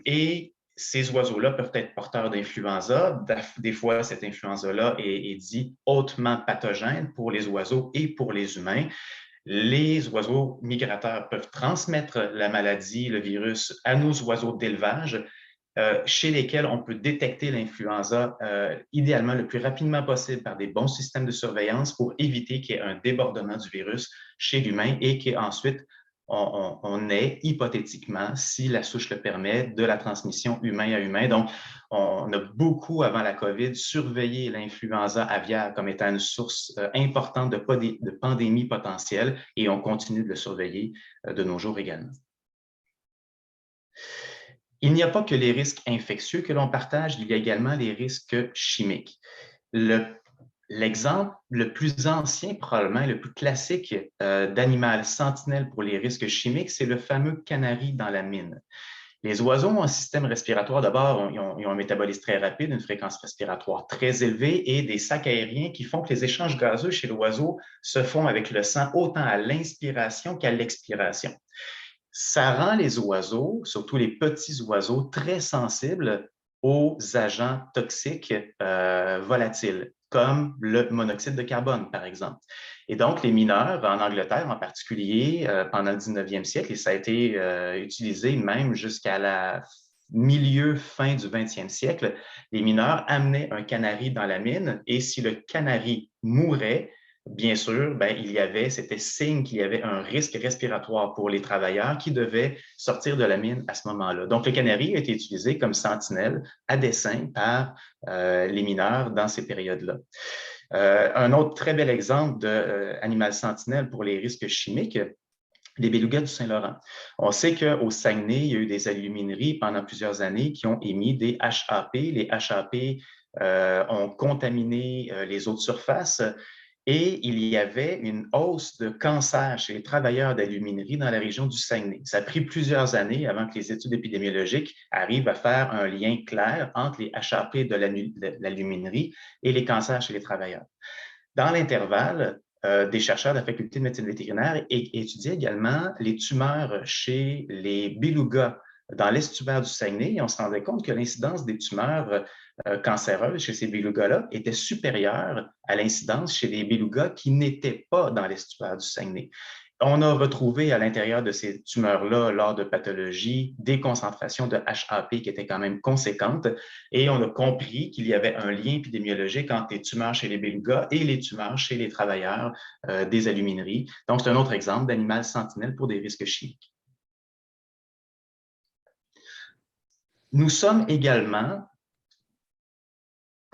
Et ces oiseaux-là peuvent être porteurs d'influenza. Des fois, cette influenza-là est dit hautement pathogène pour les oiseaux et pour les humains. Les oiseaux migrateurs peuvent transmettre la maladie, le virus, à nos oiseaux d'élevage, chez lesquels on peut détecter l'influenza idéalement le plus rapidement possible par des bons systèmes de surveillance pour éviter qu'il y ait un débordement du virus chez l'humain et qu'ensuite on ait hypothétiquement, si la souche le permet, de la transmission humain à humain. Donc, on a beaucoup, avant la COVID, surveillé l'influenza aviaire comme étant une source importante de pandémie potentielle et on continue de le surveiller de nos jours également. Il n'y a pas que les risques infectieux que l'on partage, il y a également les risques chimiques. L'exemple le plus ancien, probablement, le plus classique d'animal sentinelle pour les risques chimiques, c'est le fameux canari dans la mine. Les oiseaux ont un système respiratoire, d'abord, ils ont un métabolisme très rapide, une fréquence respiratoire très élevée et des sacs aériens qui font que les échanges gazeux chez l'oiseau se font avec le sang autant à l'inspiration qu'à l'expiration. Ça rend les oiseaux, surtout les petits oiseaux, très sensibles aux agents toxiques volatiles, comme le monoxyde de carbone, par exemple. Et donc, les mineurs, en Angleterre en particulier, pendant le 19e siècle, et ça a été utilisé même jusqu'à la fin du 20e siècle, les mineurs amenaient un canari dans la mine et si le canari mourait, bien sûr, c'était signe qu'il y avait un risque respiratoire pour les travailleurs qui devaient sortir de la mine à ce moment-là. Donc, le canari a été utilisé comme sentinelle à dessein par les mineurs dans ces périodes-là. Un autre très bel exemple d'animal sentinelle pour les risques chimiques, les belugas du Saint-Laurent. On sait qu'au Saguenay, il y a eu des alumineries pendant plusieurs années qui ont émis des HAP. Les HAP ont contaminé les eaux de surface et il y avait une hausse de cancer chez les travailleurs d'aluminerie dans la région du Saguenay. Ça a pris plusieurs années avant que les études épidémiologiques arrivent à faire un lien clair entre les HAP de l'aluminerie et les cancers chez les travailleurs. Dans l'intervalle, des chercheurs de la faculté de médecine vétérinaire étudiaient également les tumeurs chez les belugas dans l'estuaire du Saguenay et on se rendait compte que l'incidence des tumeurs cancéreuses chez ces belugas-là était supérieure à l'incidence chez les belugas qui n'étaient pas dans l'estuaire du Saguenay. On a retrouvé à l'intérieur de ces tumeurs-là, lors de pathologies, des concentrations de HAP qui étaient quand même conséquentes et on a compris qu'il y avait un lien épidémiologique entre les tumeurs chez les belugas et les tumeurs chez les travailleurs des alumineries. Donc, c'est un autre exemple d'animal sentinelle pour des risques chimiques. Nous sommes également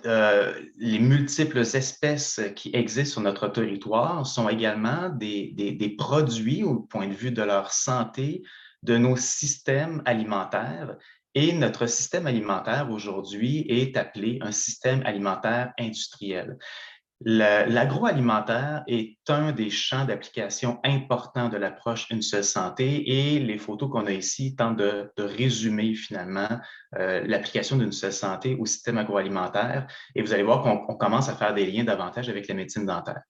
les multiples espèces qui existent sur notre territoire sont également des produits au point de vue de leur santé de nos systèmes alimentaires. Et notre système alimentaire aujourd'hui est appelé un système alimentaire industriel. L'agroalimentaire est un des champs d'application importants de l'approche Une seule santé et les photos qu'on a ici tentent de résumer finalement l'application d'une seule santé au système agroalimentaire et vous allez voir qu'on commence à faire des liens davantage avec la médecine dentaire.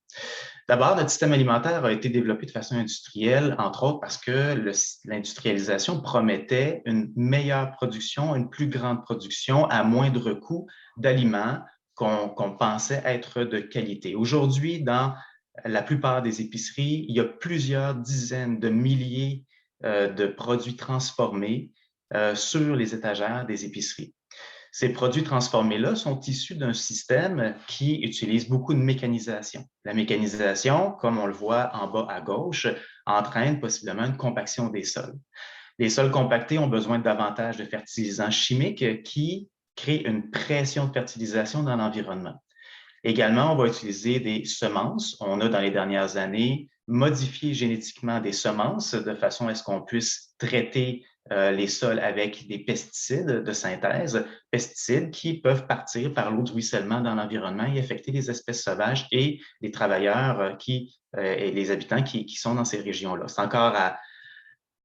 D'abord, notre système alimentaire a été développé de façon industrielle, entre autres parce que l'industrialisation promettait une meilleure production, une plus grande production à moindre coût d'aliments qu'on pensait être de qualité. Aujourd'hui, dans la plupart des épiceries, il y a plusieurs dizaines de milliers de produits transformés sur les étagères des épiceries. Ces produits transformés-là sont issus d'un système qui utilise beaucoup de mécanisation. La mécanisation, comme on le voit en bas à gauche, entraîne possiblement une compaction des sols. Les sols compactés ont besoin de davantage de fertilisants chimiques qui créent une pression de fertilisation dans l'environnement. Également, on va utiliser des semences. On a dans les dernières années modifié génétiquement des semences de façon à ce qu'on puisse traiter les sols avec des pesticides de synthèse, pesticides qui peuvent partir par l'eau de ruissellement dans l'environnement et affecter les espèces sauvages et les travailleurs et les habitants qui sont dans ces régions-là. C'est encore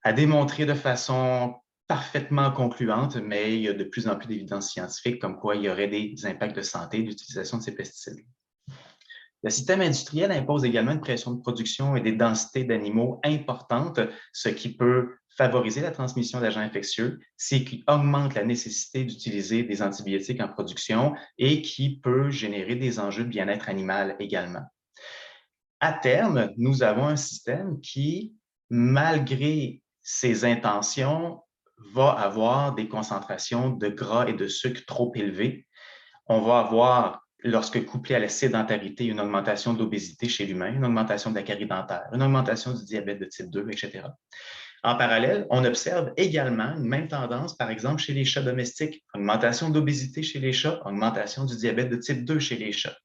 à démontrer de façon parfaitement concluante, mais il y a de plus en plus d'évidences scientifiques comme quoi il y aurait des impacts de santé de l'utilisation de ces pesticides. Le système industriel impose également une pression de production et des densités d'animaux importantes, ce qui peut favoriser la transmission d'agents infectieux, ce qui augmente la nécessité d'utiliser des antibiotiques en production et qui peut générer des enjeux de bien-être animal également. À terme, nous avons un système qui, malgré ses intentions, va avoir des concentrations de gras et de sucre trop élevées. On va avoir, lorsque couplé à la sédentarité, une augmentation de l'obésité chez l'humain, une augmentation de la carie dentaire, une augmentation du diabète de type 2, etc. En parallèle, on observe également une même tendance, par exemple, chez les chats domestiques, augmentation de l'obésité chez les chats, augmentation du diabète de type 2 chez les chats.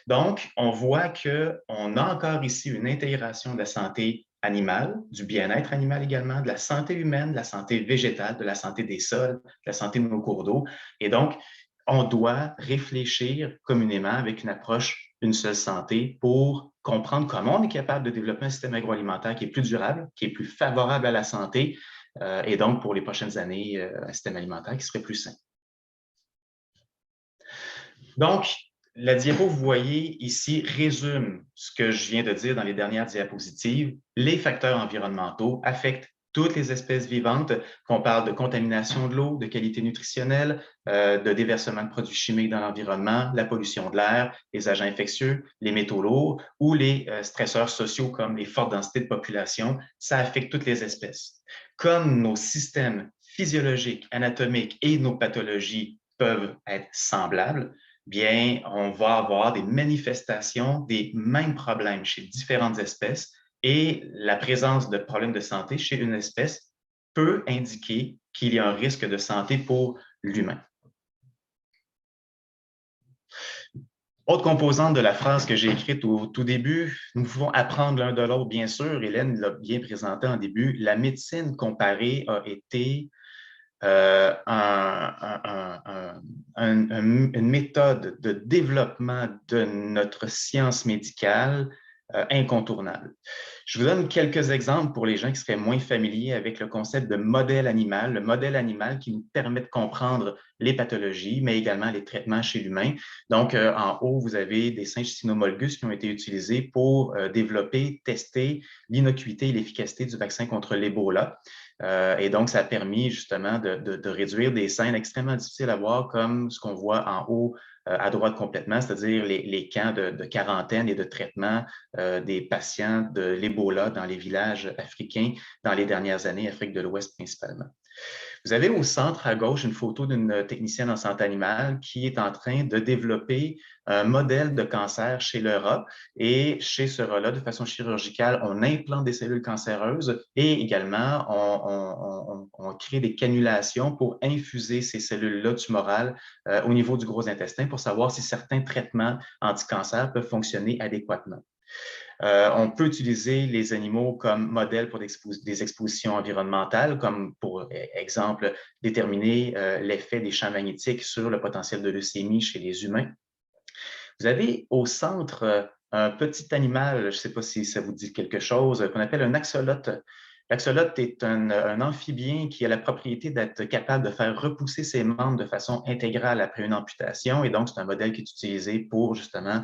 Donc, on voit qu'on a encore ici une intégration de la santé animale, du bien-être animal également, de la santé humaine, de la santé végétale, de la santé des sols, de la santé de nos cours d'eau. Et donc, on doit réfléchir communément avec une approche Une seule santé pour comprendre comment on est capable de développer un système agroalimentaire qui est plus durable, qui est plus favorable à la santé et donc pour les prochaines années, un système alimentaire qui serait plus sain. Donc, la diapo que vous voyez ici résume ce que je viens de dire dans les dernières diapositives. Les facteurs environnementaux affectent toutes les espèces vivantes, qu'on parle de contamination de l'eau, de qualité nutritionnelle, de déversement de produits chimiques dans l'environnement, la pollution de l'air, les agents infectieux, les métaux lourds ou les stresseurs sociaux comme les fortes densités de population, ça affecte toutes les espèces. Comme nos systèmes physiologiques, anatomiques et nos pathologies peuvent être semblables, bien, on va avoir des manifestations des mêmes problèmes chez différentes espèces et la présence de problèmes de santé chez une espèce peut indiquer qu'il y a un risque de santé pour l'humain. Autre composante de la phrase que j'ai écrite au tout début, nous pouvons apprendre l'un de l'autre, bien sûr. Hélène l'a bien présenté en début. La médecine comparée a été une méthode de développement de notre science médicale incontournable. Je vous donne quelques exemples pour les gens qui seraient moins familiers avec le concept de modèle animal, le modèle animal qui nous permet de comprendre les pathologies, mais également les traitements chez l'humain. Donc, en haut, vous avez des singes cynomolgus qui ont été utilisés pour développer, tester l'innocuité et l'efficacité du vaccin contre l'Ebola. Et donc, ça a permis justement de réduire des scènes extrêmement difficiles à voir, comme ce qu'on voit en haut à droite complètement, c'est-à-dire les camps de quarantaine et de traitement des patients de l'Ebola dans les villages africains dans les dernières années, Afrique de l'Ouest principalement. Vous avez au centre à gauche une photo d'une technicienne en santé animale qui est en train de développer un modèle de cancer chez le rat. Et chez ce rat-là, de façon chirurgicale, on implante des cellules cancéreuses et également on crée des cannulations pour infuser ces cellules-là tumorales au niveau du gros intestin pour savoir si certains traitements anti-cancer peuvent fonctionner adéquatement. On peut utiliser les animaux comme modèle pour des expositions environnementales, comme pour exemple déterminer l'effet des champs magnétiques sur le potentiel de leucémie chez les humains. Vous avez au centre un petit animal, je ne sais pas si ça vous dit quelque chose, qu'on appelle un axolote. L'axolote est un amphibien qui a la propriété d'être capable de faire repousser ses membres de façon intégrale après une amputation. Et donc, c'est un modèle qui est utilisé pour justement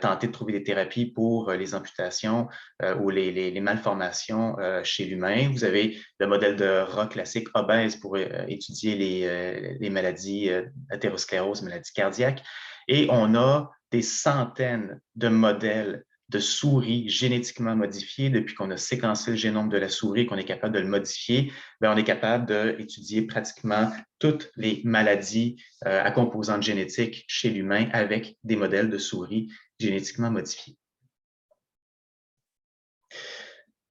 tenter de trouver des thérapies pour les amputations ou les malformations chez l'humain. Vous avez le modèle de rat classique obèse pour étudier les maladies athérosclérose, maladies cardiaques. Et on a des centaines de modèles de souris génétiquement modifiées. Depuis qu'on a séquencé le génome de la souris et qu'on est capable de le modifier, bien, on est capable d'étudier pratiquement toutes les maladies à composantes génétiques chez l'humain avec des modèles de souris génétiquement modifiés.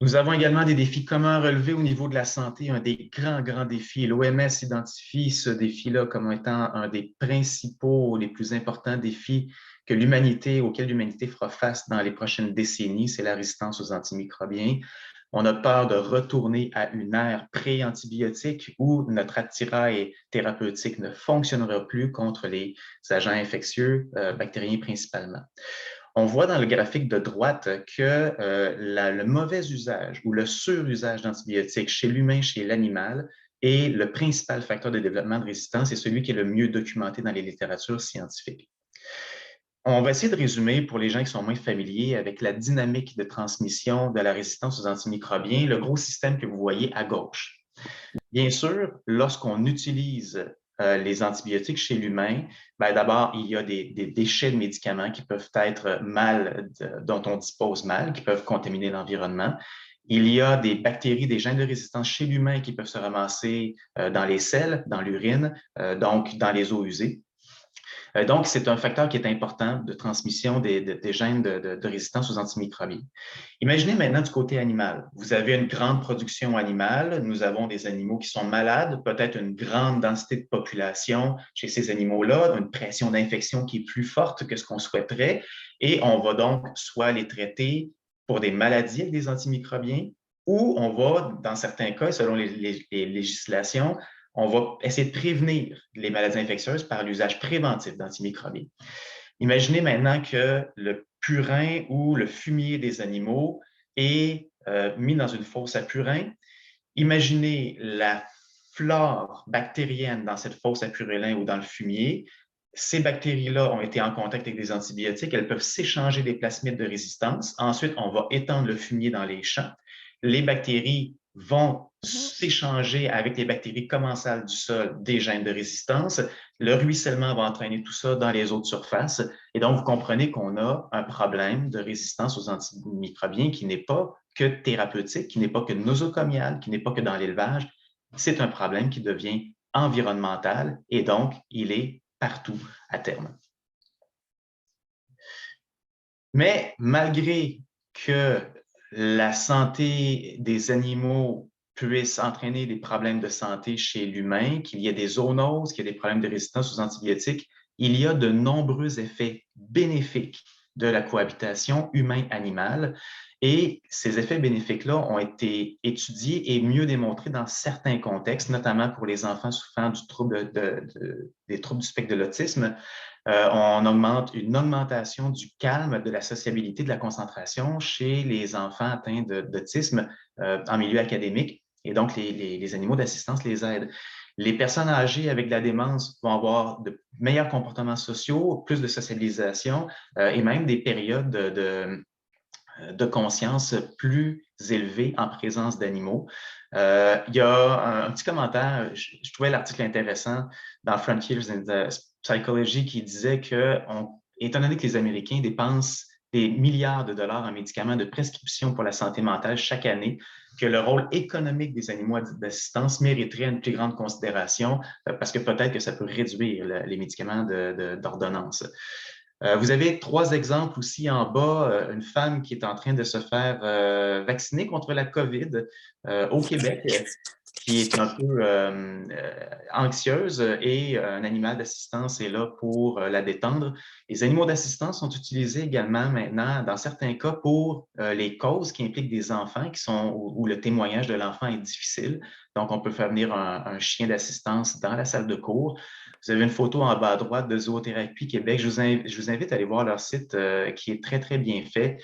Nous avons également des défis communs à relever au niveau de la santé, un des grands défis. L'OMS identifie ce défi-là comme étant un des principaux, les plus importants défis auxquels l'humanité fera face dans les prochaines décennies, c'est la résistance aux antimicrobiens. On a peur de retourner à une ère pré-antibiotique où notre attirail thérapeutique ne fonctionnera plus contre les agents infectieux, bactériens principalement. On voit dans le graphique de droite que le mauvais usage ou le surusage d'antibiotiques chez l'humain, chez l'animal, est le principal facteur de développement de résistance et celui qui est le mieux documenté dans les littératures scientifiques. On va essayer de résumer pour les gens qui sont moins familiers avec la dynamique de transmission de la résistance aux antimicrobiens, le gros système que vous voyez à gauche. Bien sûr, lorsqu'on utilise les antibiotiques chez l'humain, d'abord, il y a des déchets de médicaments qui peuvent être dont on dispose mal, qui peuvent contaminer l'environnement. Il y a des bactéries, des gènes de résistance chez l'humain qui peuvent se ramasser dans les selles, dans l'urine, donc dans les eaux usées. Donc, c'est un facteur qui est important de transmission des gènes de résistance aux antimicrobiens. Imaginez maintenant du côté animal. Vous avez une grande production animale. Nous avons des animaux qui sont malades, peut-être une grande densité de population chez ces animaux-là, une pression d'infection qui est plus forte que ce qu'on souhaiterait. Et on va donc soit les traiter pour des maladies avec des antimicrobiens ou on va, dans certains cas, selon les législations, on va essayer de prévenir les maladies infectieuses par l'usage préventif d'antimicrobiens. Imaginez maintenant que le purin ou le fumier des animaux est mis dans une fosse à purin. Imaginez la flore bactérienne dans cette fosse à purulin ou dans le fumier. Ces bactéries-là ont été en contact avec des antibiotiques. Elles peuvent s'échanger des plasmides de résistance. Ensuite, on va étendre le fumier dans les champs. Les bactéries vont s'échanger avec les bactéries commensales du sol des gènes de résistance. Le ruissellement va entraîner tout ça dans les eaux de surface. Et donc, vous comprenez qu'on a un problème de résistance aux antimicrobiens qui n'est pas que thérapeutique, qui n'est pas que nosocomial, qui n'est pas que dans l'élevage. C'est un problème qui devient environnemental et donc, il est partout à terme. Mais malgré que la santé des animaux puisse entraîner des problèmes de santé chez l'humain, qu'il y ait des zoonoses, qu'il y ait des problèmes de résistance aux antibiotiques, il y a de nombreux effets bénéfiques de la cohabitation humain-animal. Et ces effets bénéfiques-là ont été étudiés et mieux démontrés dans certains contextes, notamment pour les enfants souffrant des troubles du spectre de l'autisme. On augmente une augmentation du calme, de la sociabilité, de la concentration chez les enfants atteints d'autisme en milieu académique. Et donc, les animaux d'assistance les aident. Les personnes âgées avec de la démence vont avoir de meilleurs comportements sociaux, plus de socialisation et même des périodes de conscience plus élevées en présence d'animaux. Il y a un petit commentaire, je trouvais l'article intéressant dans Frontiers in the Psychology qui disait que, étant donné que les Américains dépensent des milliards de dollars en médicaments de prescription pour la santé mentale chaque année, que le rôle économique des animaux d'assistance mériterait une plus grande considération parce que peut-être que ça peut réduire les médicaments d'ordonnance. Vous avez 3 exemples aussi en bas. Une femme qui est en train de se faire vacciner contre la COVID au Québec, qui est un peu anxieuse et un animal d'assistance est là pour la détendre. Les animaux d'assistance sont utilisés également maintenant, dans certains cas, pour les causes qui impliquent des enfants où le témoignage de l'enfant est difficile. Donc, on peut faire venir un chien d'assistance dans la salle de cours. Vous avez une photo en bas à droite de Zoothérapie Québec. Je vous invite à aller voir leur site qui est très, très bien fait,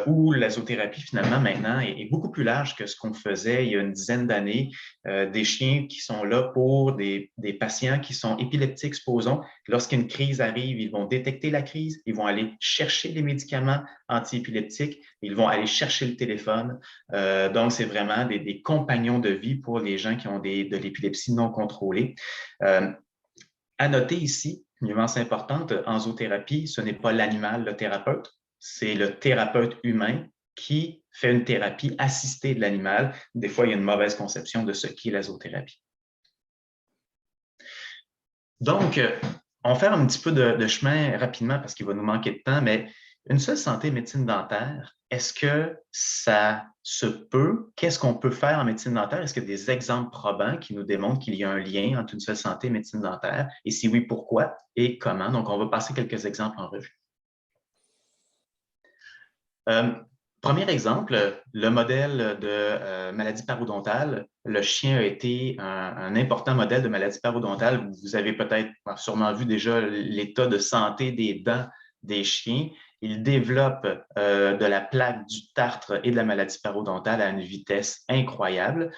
où la zoothérapie, finalement, maintenant, est beaucoup plus large que ce qu'on faisait il y a une dizaine d'années. Des chiens qui sont là pour des patients qui sont épileptiques, supposons. Lorsqu'une crise arrive, ils vont détecter la crise, ils vont aller chercher les médicaments anti-épileptiques, ils vont aller chercher le téléphone. Donc, c'est vraiment des compagnons de vie pour les gens qui ont de l'épilepsie non contrôlée. À noter ici, une nuance importante, en zoothérapie, ce n'est pas l'animal le thérapeute, c'est le thérapeute humain qui fait une thérapie assistée de l'animal. Des fois, il y a une mauvaise conception de ce qu'est la zoothérapie. Donc, on va faire un petit peu de chemin rapidement parce qu'il va nous manquer de temps, mais une seule santé médecine dentaire, est-ce que ça se peut? Qu'est-ce qu'on peut faire en médecine dentaire? Est-ce qu'il y a des exemples probants qui nous démontrent qu'il y a un lien entre une seule santé et médecine dentaire? Et si oui, pourquoi et comment? Donc, on va passer quelques exemples en revue. Premier exemple, le modèle de maladie parodontale. Le chien a été un important modèle de maladie parodontale. Vous avez peut-être sûrement vu déjà l'état de santé des dents des chiens. Ils développent de la plaque, du tartre et de la maladie parodontale à une vitesse incroyable.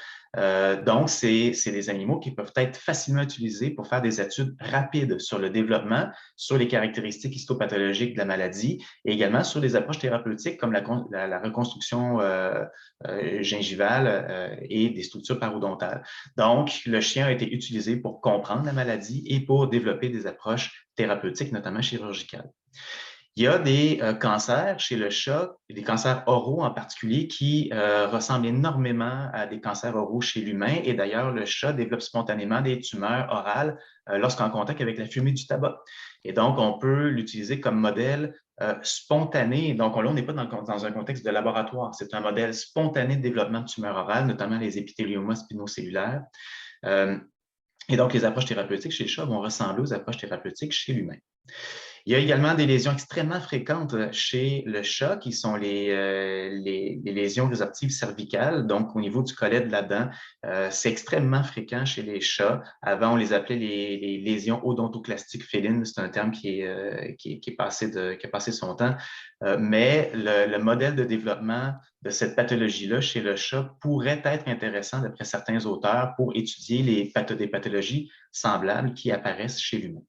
Donc, c'est des animaux qui peuvent être facilement utilisés pour faire des études rapides sur le développement, sur les caractéristiques histopathologiques de la maladie et également sur des approches thérapeutiques comme la reconstruction gingivale et des structures parodontales. Donc, le chien a été utilisé pour comprendre la maladie et pour développer des approches thérapeutiques, notamment chirurgicales. Il y a des cancers chez le chat, des cancers oraux en particulier, qui ressemblent énormément à des cancers oraux chez l'humain. Et d'ailleurs, le chat développe spontanément des tumeurs orales lorsqu'en contact avec la fumée du tabac. Et donc, on peut l'utiliser comme modèle spontané. Donc, là, on n'est pas dans un contexte de laboratoire. C'est un modèle spontané de développement de tumeurs orales, notamment les épithéliomas spinocellulaires. Et donc, les approches thérapeutiques chez le chat vont ressembler aux approches thérapeutiques chez l'humain. Il y a également des lésions extrêmement fréquentes chez le chat qui sont les lésions résorptives cervicales, donc au niveau du collet de la dent. C'est extrêmement fréquent chez les chats. Avant, on les appelait les lésions odontoclastiques félines. C'est un terme qui a passé son temps. Mais le modèle de développement de cette pathologie-là chez le chat pourrait être intéressant d'après certains auteurs pour étudier des pathologies semblables qui apparaissent chez l'humain.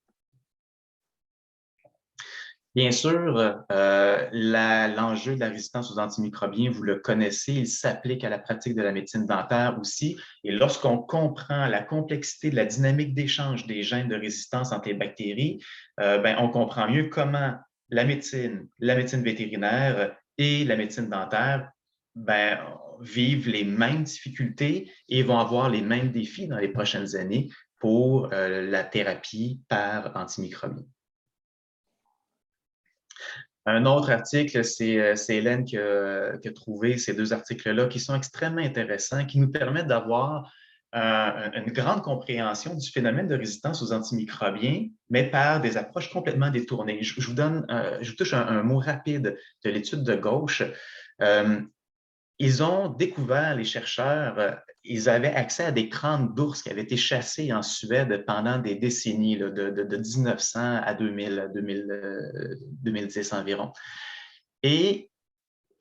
Bien sûr, l'enjeu de la résistance aux antimicrobiens, vous le connaissez, il s'applique à la pratique de la médecine dentaire aussi. Et lorsqu'on comprend la complexité de la dynamique d'échange des gènes de résistance entre les bactéries, on comprend mieux comment la médecine vétérinaire et la médecine dentaire vivent les mêmes difficultés et vont avoir les mêmes défis dans les prochaines années pour la thérapie par antimicrobiens. Un autre article, c'est Hélène qui a trouvé ces 2 articles-là qui sont extrêmement intéressants, qui nous permettent d'avoir une grande compréhension du phénomène de résistance aux antimicrobiens, mais par des approches complètement détournées. Je vous touche un mot rapide de l'étude de gauche. Ils ont découvert, les chercheurs, ils avaient accès à des crânes d'ours qui avaient été chassés en Suède pendant des décennies, là, de 1900 à 2010 environ. Et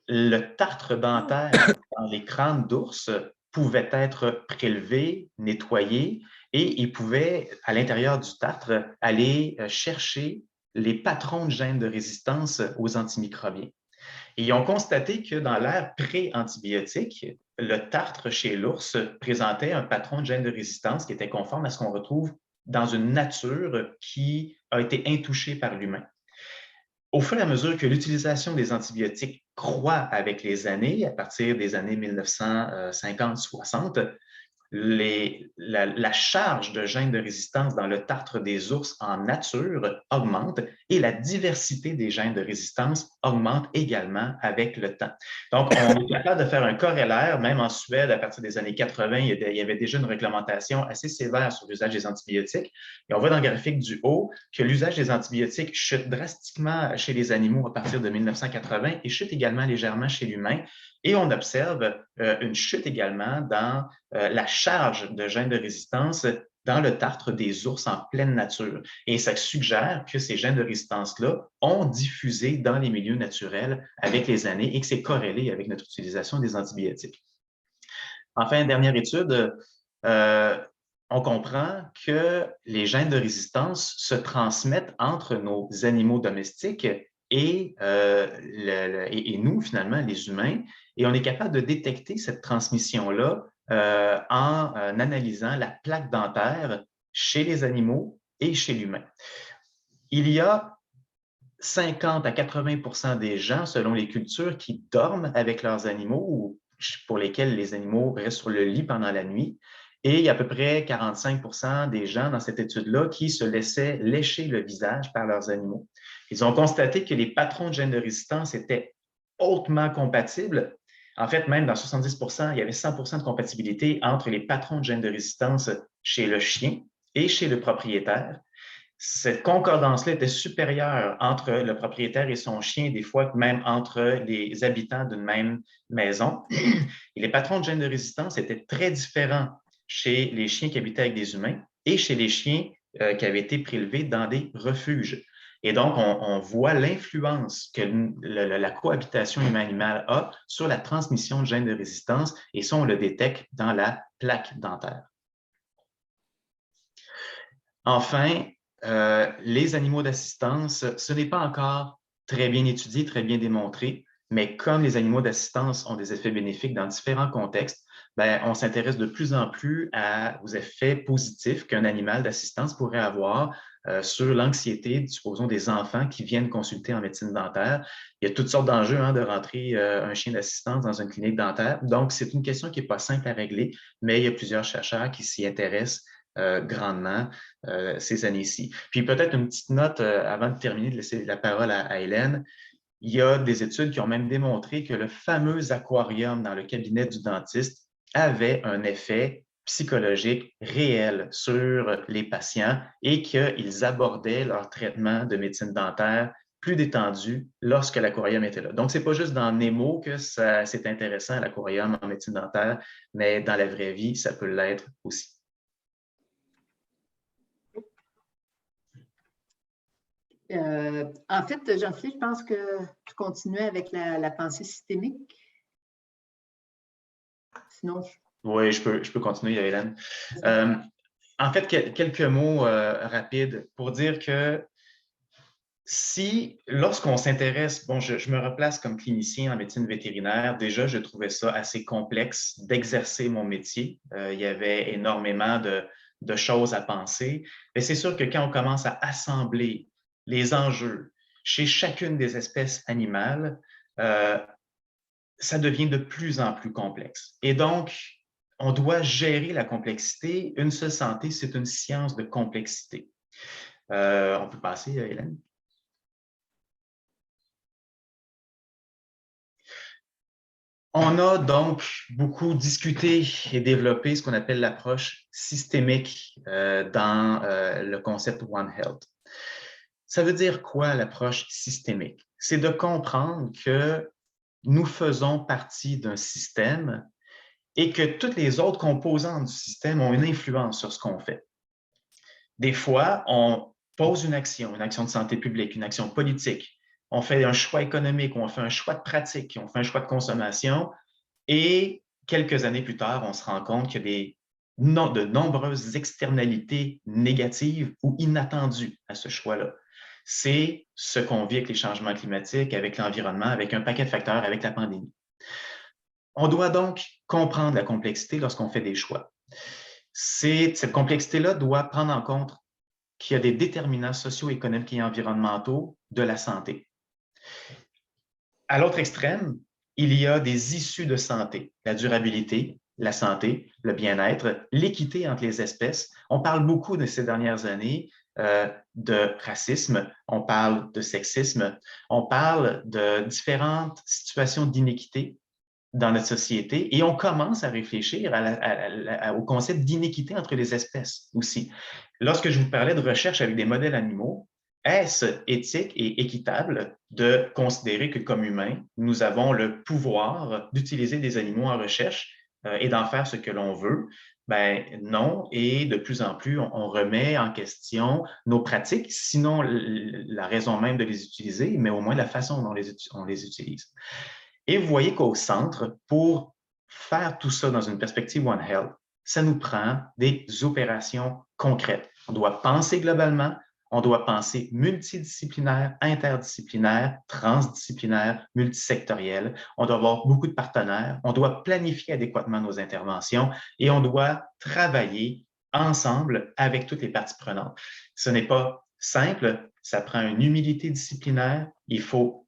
le tartre dentaire dans les crânes d'ours pouvait être prélevé, nettoyé, et ils pouvaient, à l'intérieur du tartre, aller chercher les patrons de gènes de résistance aux antimicrobiens. Et ils ont constaté que dans l'ère pré-antibiotique, le tartre chez l'ours présentait un patron de gène de résistance qui était conforme à ce qu'on retrouve dans une nature qui a été intouchée par l'humain. Au fur et à mesure que l'utilisation des antibiotiques croît avec les années, à partir des années 1950-60, la charge de gènes de résistance dans le tartre des ours en nature augmente et la diversité des gènes de résistance augmente également avec le temps. Donc, on est capable de faire un corrélaire, même en Suède, à partir des années 80, il y avait déjà une réglementation assez sévère sur l'usage des antibiotiques. Et on voit dans le graphique du haut que l'usage des antibiotiques chute drastiquement chez les animaux à partir de 1980 et chute également légèrement chez l'humain. Et on observe une chute également dans la charge de gènes de résistance dans le tartre des ours en pleine nature. Et ça suggère que ces gènes de résistance-là ont diffusé dans les milieux naturels avec les années et que c'est corrélé avec notre utilisation des antibiotiques. Enfin, dernière étude, on comprend que les gènes de résistance se transmettent entre nos animaux domestiques et nous, finalement, les humains, et on est capable de détecter cette transmission-là en analysant la plaque dentaire chez les animaux et chez l'humain. Il y a 50 à 80 des gens, selon les cultures, qui dorment avec leurs animaux ou pour lesquels les animaux restent sur le lit pendant la nuit. Et il y a à peu près 45 des gens dans cette étude-là qui se laissaient lécher le visage par leurs animaux. Ils ont constaté que les patrons de gènes de résistance étaient hautement compatibles. En fait, même dans 70 il y avait 100 de compatibilité entre les patrons de gènes de résistance chez le chien et chez le propriétaire. Cette concordance-là était supérieure entre le propriétaire et son chien, des fois même entre les habitants d'une même maison. Et les patrons de gènes de résistance étaient très différents chez les chiens qui habitaient avec des humains et chez les chiens qui avaient été prélevés dans des refuges. Et donc, on voit l'influence que la cohabitation humain-animal a sur la transmission de gènes de résistance, et ça, on le détecte dans la plaque dentaire. Enfin, les animaux d'assistance, ce n'est pas encore très bien étudié, très bien démontré, mais comme les animaux d'assistance ont des effets bénéfiques dans différents contextes, bien, on s'intéresse de plus en plus aux effets positifs qu'un animal d'assistance pourrait avoir sur l'anxiété, supposons, des enfants qui viennent consulter en médecine dentaire. Il y a toutes sortes d'enjeux de rentrer un chien d'assistance dans une clinique dentaire. Donc, c'est une question qui n'est pas simple à régler, mais il y a plusieurs chercheurs qui s'y intéressent grandement ces années-ci. Puis peut-être une petite note avant de terminer, de laisser la parole à Hélène. Il y a des études qui ont même démontré que le fameux aquarium dans le cabinet du dentiste avait un effet psychologique réel sur les patients et qu'ils abordaient leur traitement de médecine dentaire plus détendu lorsque l'aquarium était là. Donc, ce n'est pas juste dans Nemo que c'est intéressant, l'aquarium en médecine dentaire, mais dans la vraie vie, ça peut l'être aussi. En fait, Jean-Philippe, je pense que tu continuais avec la pensée systémique. Sinon, Oui, je peux continuer, Hélène. En fait, quelques mots rapides pour dire que lorsqu'on s'intéresse, bon, je me replace comme clinicien en médecine vétérinaire, déjà, je trouvais ça assez complexe d'exercer mon métier. Il y avait énormément de choses à penser. Mais c'est sûr que quand on commence à assembler les enjeux chez chacune des espèces animales, ça devient de plus en plus complexe. Et donc, on doit gérer la complexité. Une seule santé, c'est une science de complexité. On peut passer, Hélène? On a donc beaucoup discuté et développé ce qu'on appelle l'approche systémique dans le concept One Health. Ça veut dire quoi l'approche systémique? C'est de comprendre que nous faisons partie d'un système et que toutes les autres composantes du système ont une influence sur ce qu'on fait. Des fois, on pose une action de santé publique, une action politique, on fait un choix économique, on fait un choix de pratique, on fait un choix de consommation, et quelques années plus tard, on se rend compte qu'il y a de nombreuses externalités négatives ou inattendues à ce choix-là. C'est ce qu'on vit avec les changements climatiques, avec l'environnement, avec un paquet de facteurs, avec la pandémie. On doit donc comprendre la complexité lorsqu'on fait des choix. Cette complexité-là doit prendre en compte qu'il y a des déterminants socio-économiques et environnementaux de la santé. À l'autre extrême, il y a des issues de santé, la durabilité, la santé, le bien-être, l'équité entre les espèces. On parle beaucoup de ces dernières années de racisme, on parle de sexisme, on parle de différentes situations d'inéquité dans notre société et on commence à réfléchir au concept d'inéquité entre les espèces aussi. Lorsque je vous parlais de recherche avec des modèles animaux, est-ce éthique et équitable de considérer que comme humains, nous avons le pouvoir d'utiliser des animaux en recherche et d'en faire ce que l'on veut? Ben non, et de plus en plus, on remet en question nos pratiques, sinon la raison même de les utiliser, mais au moins la façon dont on les utilise. Et vous voyez qu'au centre, pour faire tout ça dans une perspective One Health, ça nous prend des opérations concrètes. On doit penser globalement, on doit penser multidisciplinaire, interdisciplinaire, transdisciplinaire, multisectoriel. On doit avoir beaucoup de partenaires, on doit planifier adéquatement nos interventions et on doit travailler ensemble avec toutes les parties prenantes. Ce n'est pas simple, ça prend une humilité disciplinaire, il faut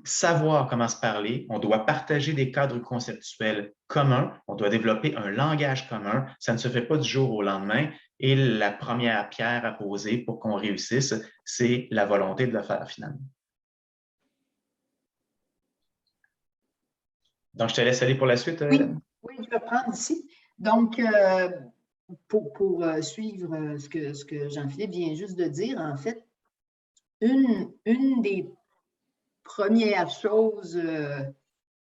savoir comment se parler, on doit partager des cadres conceptuels communs, on doit développer un langage commun. Ça ne se fait pas du jour au lendemain. Et la première pierre à poser pour qu'on réussisse, c'est la volonté de le faire finalement. Donc, je te laisse aller pour la suite. Oui, je vais prendre ici. Donc, pour suivre ce que Jean-Philippe vient juste de dire, en fait, une des première chose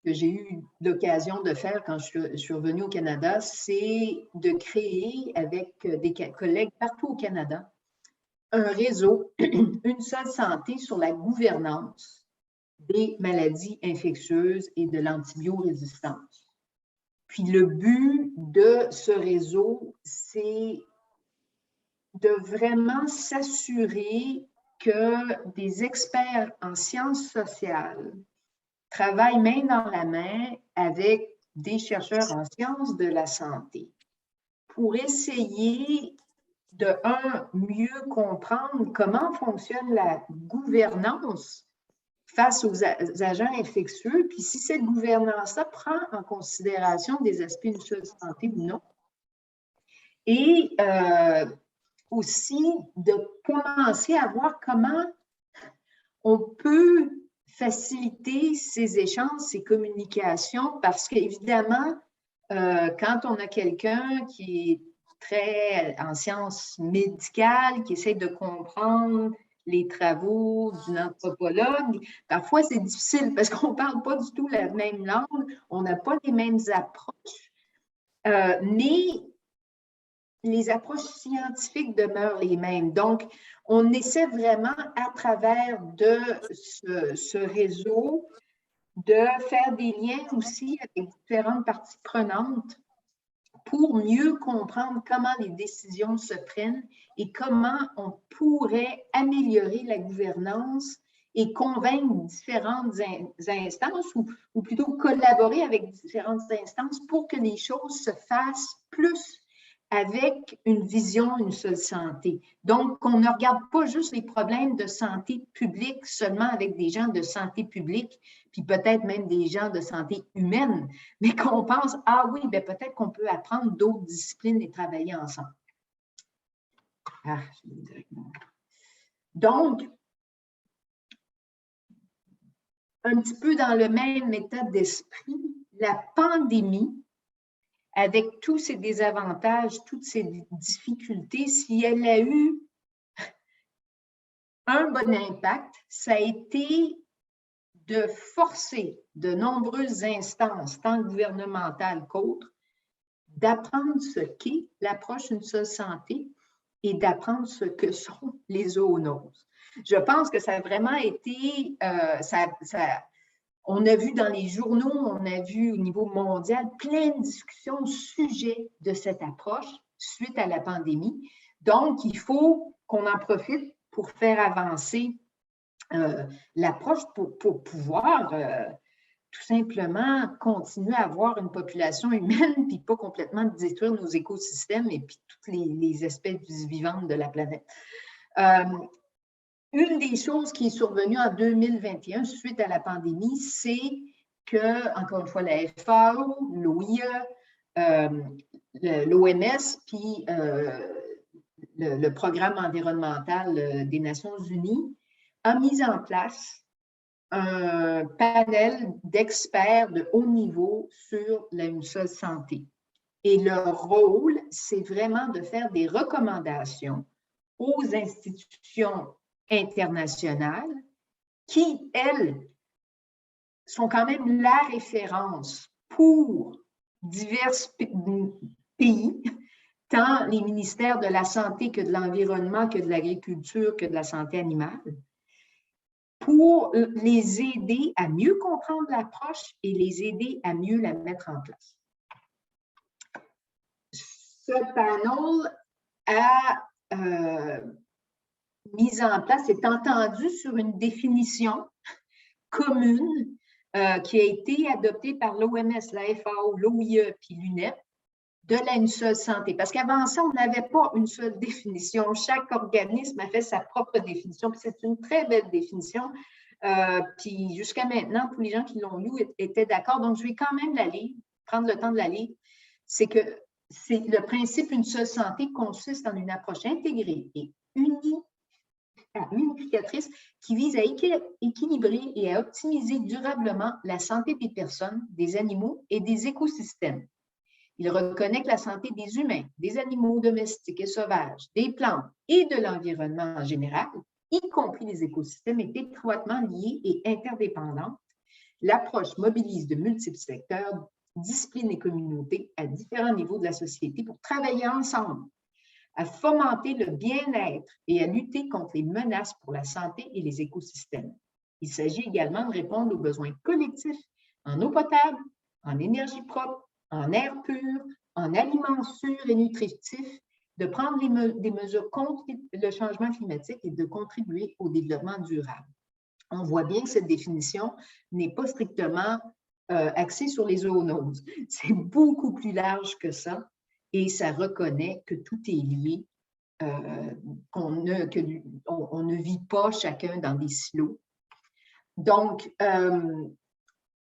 que j'ai eu l'occasion de faire quand je suis revenue au Canada, c'est de créer avec des collègues partout au Canada un réseau, une seule santé sur la gouvernance des maladies infectieuses et de l'antibiorésistance. Puis le but de ce réseau, c'est de vraiment s'assurer que des experts en sciences sociales travaillent main dans la main avec des chercheurs en sciences de la santé pour essayer de, mieux comprendre comment fonctionne la gouvernance face aux agents infectieux, puis si cette gouvernance-là prend en considération des aspects d'une seule santé ou non. Et aussi de commencer à voir comment on peut faciliter ces échanges, ces communications, parce qu'évidemment, quand on a quelqu'un qui est très en sciences médicales, qui essaie de comprendre les travaux d'une anthropologue, parfois c'est difficile parce qu'on ne parle pas du tout la même langue, on n'a pas les mêmes approches, mais les approches scientifiques demeurent les mêmes. Donc, on essaie vraiment à travers de ce réseau de faire des liens aussi avec différentes parties prenantes pour mieux comprendre comment les décisions se prennent et comment on pourrait améliorer la gouvernance et convaincre différentes instances ou plutôt collaborer avec différentes instances pour que les choses se fassent plus avec une vision, une seule santé. Donc, on ne regarde pas juste les problèmes de santé publique seulement avec des gens de santé publique, puis peut-être même des gens de santé humaine, mais qu'on pense, ah oui, bien peut-être qu'on peut apprendre d'autres disciplines et travailler ensemble. Donc, un petit peu dans le même état d'esprit, la pandémie, avec tous ses désavantages, toutes ses difficultés, si elle a eu un bon impact, ça a été de forcer de nombreuses instances, tant gouvernementales qu'autres, d'apprendre ce qu'est l'approche d'une seule santé et d'apprendre ce que sont les zoonoses. Je pense que ça a vraiment été, on a vu dans les journaux, on a vu au niveau mondial plein de discussions au sujet de cette approche suite à la pandémie. Donc, il faut qu'on en profite pour faire avancer l'approche pour pouvoir tout simplement continuer à avoir une population humaine puis pas complètement détruire nos écosystèmes et puis toutes les espèces vivantes de la planète. une des choses qui est survenue en 2021 suite à la pandémie, c'est que, encore une fois, la FAO, l'OIE, l'OMS, puis le Programme environnemental des Nations unies a mis en place un panel d'experts de haut niveau sur une seule santé. Et leur rôle, c'est vraiment de faire des recommandations aux institutions internationales qui, elles, sont quand même la référence pour divers pays, tant les ministères de la santé que de l'environnement, que de l'agriculture, que de la santé animale, pour les aider à mieux comprendre l'approche et les aider à mieux la mettre en place. Ce panel a mis en place, est entendu sur une définition commune qui a été adoptée par l'OMS, la FAO, l'OIE puis l'UNEP de une seule santé. Parce qu'avant ça, on n'avait pas une seule définition. Chaque organisme a fait sa propre définition. Puis c'est une très belle définition. Puis jusqu'à maintenant, tous les gens qui l'ont lu étaient d'accord. Donc, je vais quand même la lire, prendre le temps de la lire. C'est que le principe d'une seule santé consiste en une approche intégrée et unificatrice qui vise à équilibrer et à optimiser durablement la santé des personnes, des animaux et des écosystèmes. Il reconnaît que la santé des humains, des animaux domestiques et sauvages, des plantes et de l'environnement en général, y compris les écosystèmes, est étroitement liée et interdépendante. L'approche mobilise de multiples secteurs, disciplines et communautés à différents niveaux de la société pour travailler ensemble, à fomenter le bien-être et à lutter contre les menaces pour la santé et les écosystèmes. Il s'agit également de répondre aux besoins collectifs en eau potable, en énergie propre, en air pur, en aliments sûrs et nutritifs, de prendre des mesures contre le changement climatique et de contribuer au développement durable. On voit bien que cette définition n'est pas strictement axée sur les zoonoses. C'est beaucoup plus large que ça et ça reconnaît que tout est lié, qu'on ne vit pas chacun dans des silos. Donc,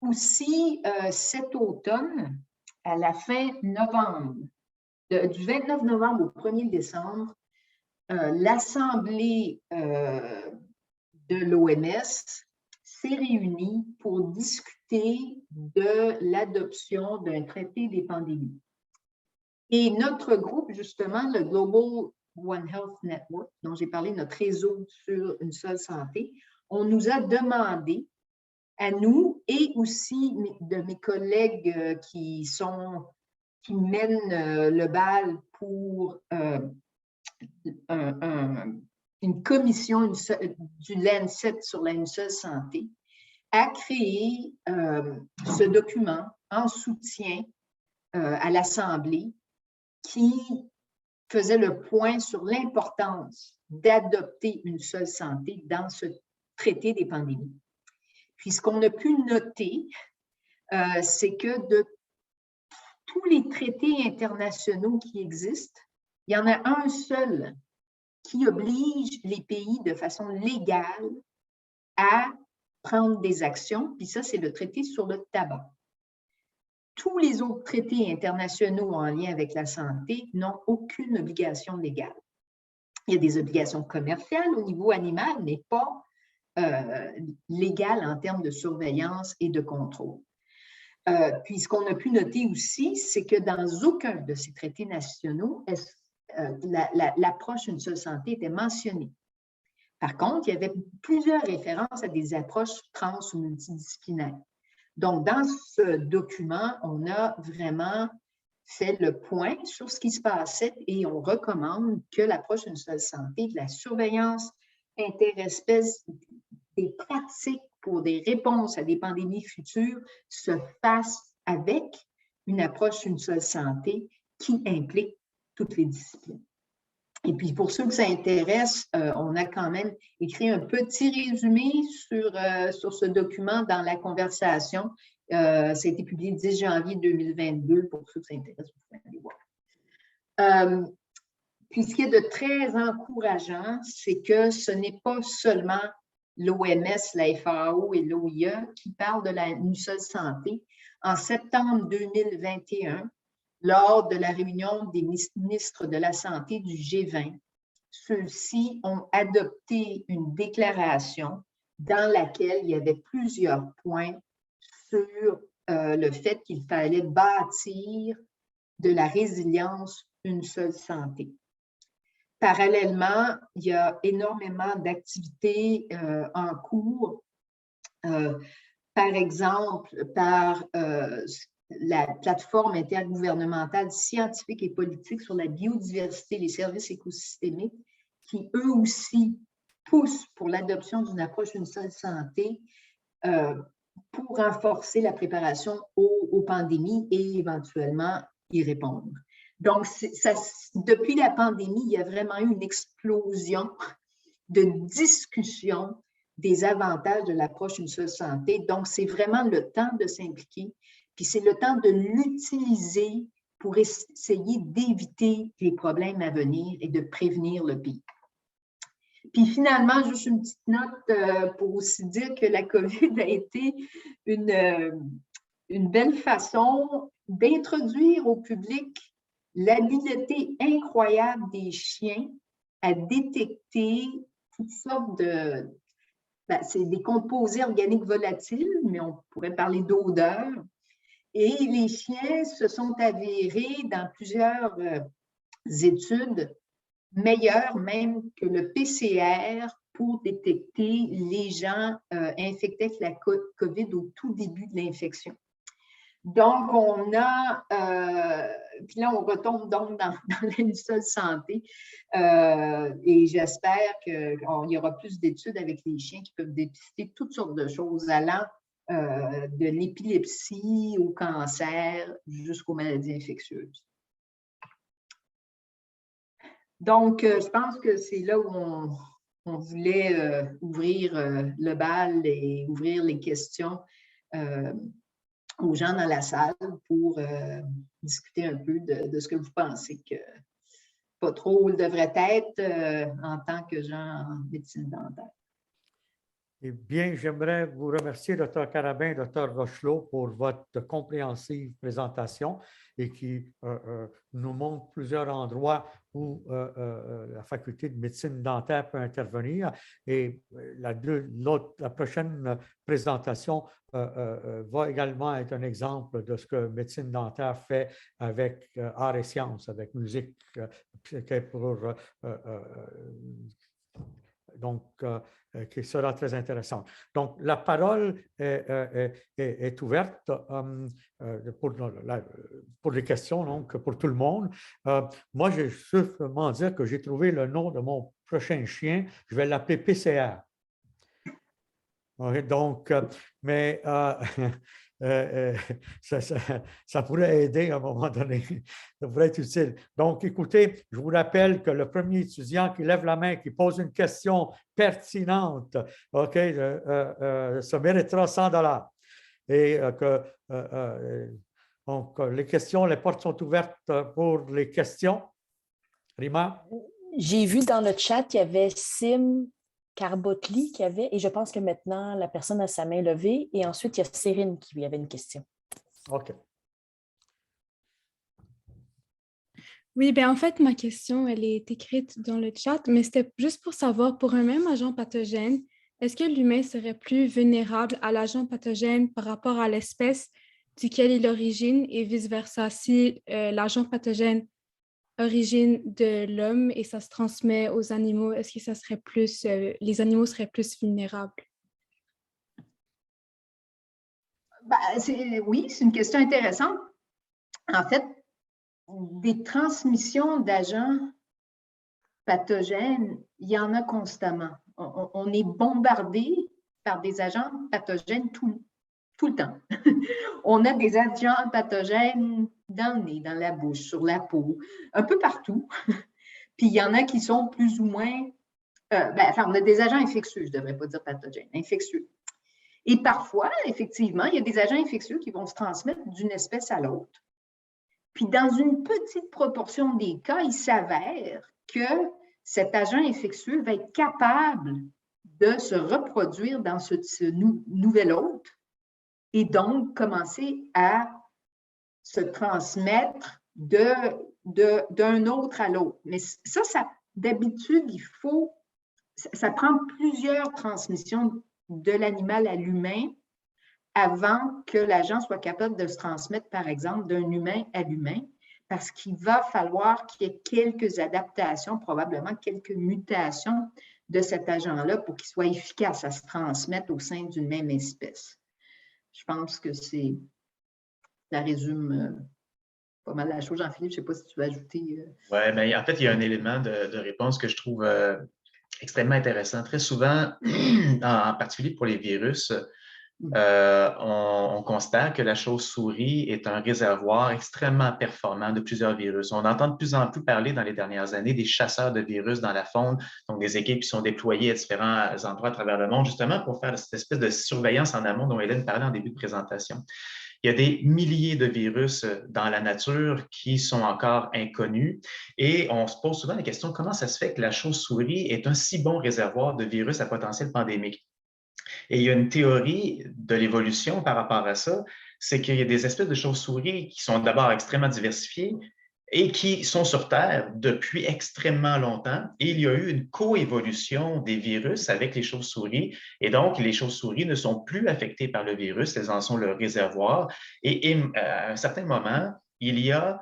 aussi, cet automne, à la fin novembre, du 29 novembre au 1er décembre, l'Assemblée de l'OMS s'est réunie pour discuter de l'adoption d'un traité des pandémies. Et notre groupe, justement, le Global One Health Network, dont j'ai parlé, notre réseau sur une seule santé, on nous a demandé, à nous et aussi de mes collègues qui mènent le bal pour une commission du Lancet sur une seule santé, à créer ce document en soutien à l'Assemblée qui faisait le point sur l'importance d'adopter une seule santé dans ce traité des pandémies. Puis ce qu'on a pu noter, c'est que de tous les traités internationaux qui existent, il y en a un seul qui oblige les pays de façon légale à prendre des actions, puis ça, c'est le traité sur le tabac. Tous les autres traités internationaux en lien avec la santé n'ont aucune obligation légale. Il y a des obligations commerciales au niveau animal, mais pas légales en termes de surveillance et de contrôle. Puis ce qu'on a pu noter aussi, c'est que dans aucun de ces traités nationaux, l'approche d'une seule santé était mentionnée. Par contre, il y avait plusieurs références à des approches trans ou multidisciplinaires. Donc, dans ce document, on a vraiment fait le point sur ce qui se passait et on recommande que l'approche d'une seule santé, de la surveillance interespèces, des pratiques pour des réponses à des pandémies futures se fasse avec une approche d'une seule santé qui implique toutes les disciplines. Et puis, pour ceux que ça intéresse, on a quand même écrit un petit résumé sur ce document dans la conversation. Ça a été publié le 10 janvier 2022. Pour ceux que ça intéresse, vous pouvez aller voir. Puis, ce qui est de très encourageant, c'est que ce n'est pas seulement l'OMS, la FAO et l'OIE qui parlent de une seule santé. En septembre 2021, lors de la réunion des ministres de la Santé du G20, ceux-ci ont adopté une déclaration dans laquelle il y avait plusieurs points sur le fait qu'il fallait bâtir de la résilience une seule santé. Parallèlement, il y a énormément d'activités en cours, par exemple, par la plateforme intergouvernementale scientifique et politique sur la biodiversité et les services écosystémiques, qui eux aussi poussent pour l'adoption d'une approche d'une seule santé pour renforcer la préparation aux pandémies et éventuellement y répondre. Donc, depuis la pandémie, il y a vraiment eu une explosion de discussion des avantages de l'approche d'une seule santé. Donc, c'est vraiment le temps de s'impliquer, puis c'est le temps de l'utiliser pour essayer d'éviter les problèmes à venir et de prévenir le pire. Puis finalement, juste une petite note pour aussi dire que la COVID a été une belle façon d'introduire au public l'habileté incroyable des chiens à détecter toutes sortes de... c'est des composés organiques volatiles, mais on pourrait parler d'odeur. Et les chiens se sont avérés dans plusieurs études meilleurs même que le PCR pour détecter les gens infectés avec la COVID au tout début de l'infection. Donc, on a, puis là, on retombe donc dans une seule santé et j'espère qu'il y aura plus d'études avec les chiens qui peuvent dépister toutes sortes de choses allant de l'épilepsie au cancer jusqu'aux maladies infectieuses. Donc, je pense que c'est là où on voulait ouvrir le bal et ouvrir les questions aux gens dans la salle pour discuter un peu de ce que vous pensez que pas trop devrait être en tant que gens en médecine dentaire. Eh bien, j'aimerais vous remercier, Dr. Carabin et Dr. Rochelot, pour votre compréhensive présentation et qui nous montre plusieurs endroits où la faculté de médecine dentaire peut intervenir. Et la prochaine présentation va également être un exemple de ce que médecine dentaire fait avec art et sciences, avec musique, qui sera très intéressante. Donc, la parole est ouverte pour les questions, donc pour tout le monde. Moi, je vais simplement dire que j'ai trouvé le nom de mon prochain chien. Je vais l'appeler PCR. Donc, mais ça pourrait aider à un moment donné. Ça pourrait être utile. Donc, écoutez, je vous rappelle que le premier étudiant qui lève la main, qui pose une question pertinente, OK, se méritera 100 $. Et donc, les questions, les portes sont ouvertes pour les questions. Rima? J'ai vu dans le chat qu'il y avait Sim Carbotli qui avait, et je pense que maintenant, la personne a sa main levée. Et ensuite, il y a Cérine qui lui avait une question. OK. Oui, bien en fait, ma question, elle est écrite dans le chat, mais c'était juste pour savoir, pour un même agent pathogène, est-ce que l'humain serait plus vulnérable à l'agent pathogène par rapport à l'espèce duquel il est l'origine et vice-versa? Si l'agent pathogène origine de l'homme et ça se transmet aux animaux, est-ce que ça serait plus, les animaux seraient plus vulnérables? Oui, c'est une question intéressante. En fait, des transmissions d'agents pathogènes, il y en a constamment. On est bombardé par des agents pathogènes tout le temps. On a des agents pathogènes dans le nez, dans la bouche, sur la peau, un peu partout. Puis il y en a qui sont plus ou moins... on a des agents infectieux, je ne devrais pas dire pathogènes, infectieux. Et parfois, effectivement, il y a des agents infectieux qui vont se transmettre d'une espèce à l'autre. Puis, dans une petite proportion des cas, il s'avère que cet agent infectieux va être capable de se reproduire dans ce nouvel hôte et donc commencer à se transmettre d'un autre à l'autre. Mais ça d'habitude, ça prend plusieurs transmissions de l'animal à l'humain avant que l'agent soit capable de se transmettre, par exemple, d'un humain à l'humain, parce qu'il va falloir qu'il y ait quelques adaptations, probablement quelques mutations de cet agent-là pour qu'il soit efficace à se transmettre au sein d'une même espèce. Je pense que ça résume pas mal la chose. Jean-Philippe, je ne sais pas si tu veux ajouter. Oui, mais en fait, il y a un élément de réponse que je trouve extrêmement intéressant. Très souvent, en particulier pour les virus, on constate que la chauve-souris est un réservoir extrêmement performant de plusieurs virus. On entend de plus en plus parler dans les dernières années des chasseurs de virus dans la faune, donc des équipes qui sont déployées à différents endroits à travers le monde, justement pour faire cette espèce de surveillance en amont dont Hélène parlait en début de présentation. Il y a des milliers de virus dans la nature qui sont encore inconnus et on se pose souvent la question comment ça se fait que la chauve-souris est un si bon réservoir de virus à potentiel pandémique? Et il y a une théorie de l'évolution par rapport à ça, c'est qu'il y a des espèces de chauves-souris qui sont d'abord extrêmement diversifiées et qui sont sur Terre depuis extrêmement longtemps. Et il y a eu une coévolution des virus avec les chauves-souris. Et donc, les chauves-souris ne sont plus affectées par le virus, elles en sont le réservoir. Et à un certain moment, il y a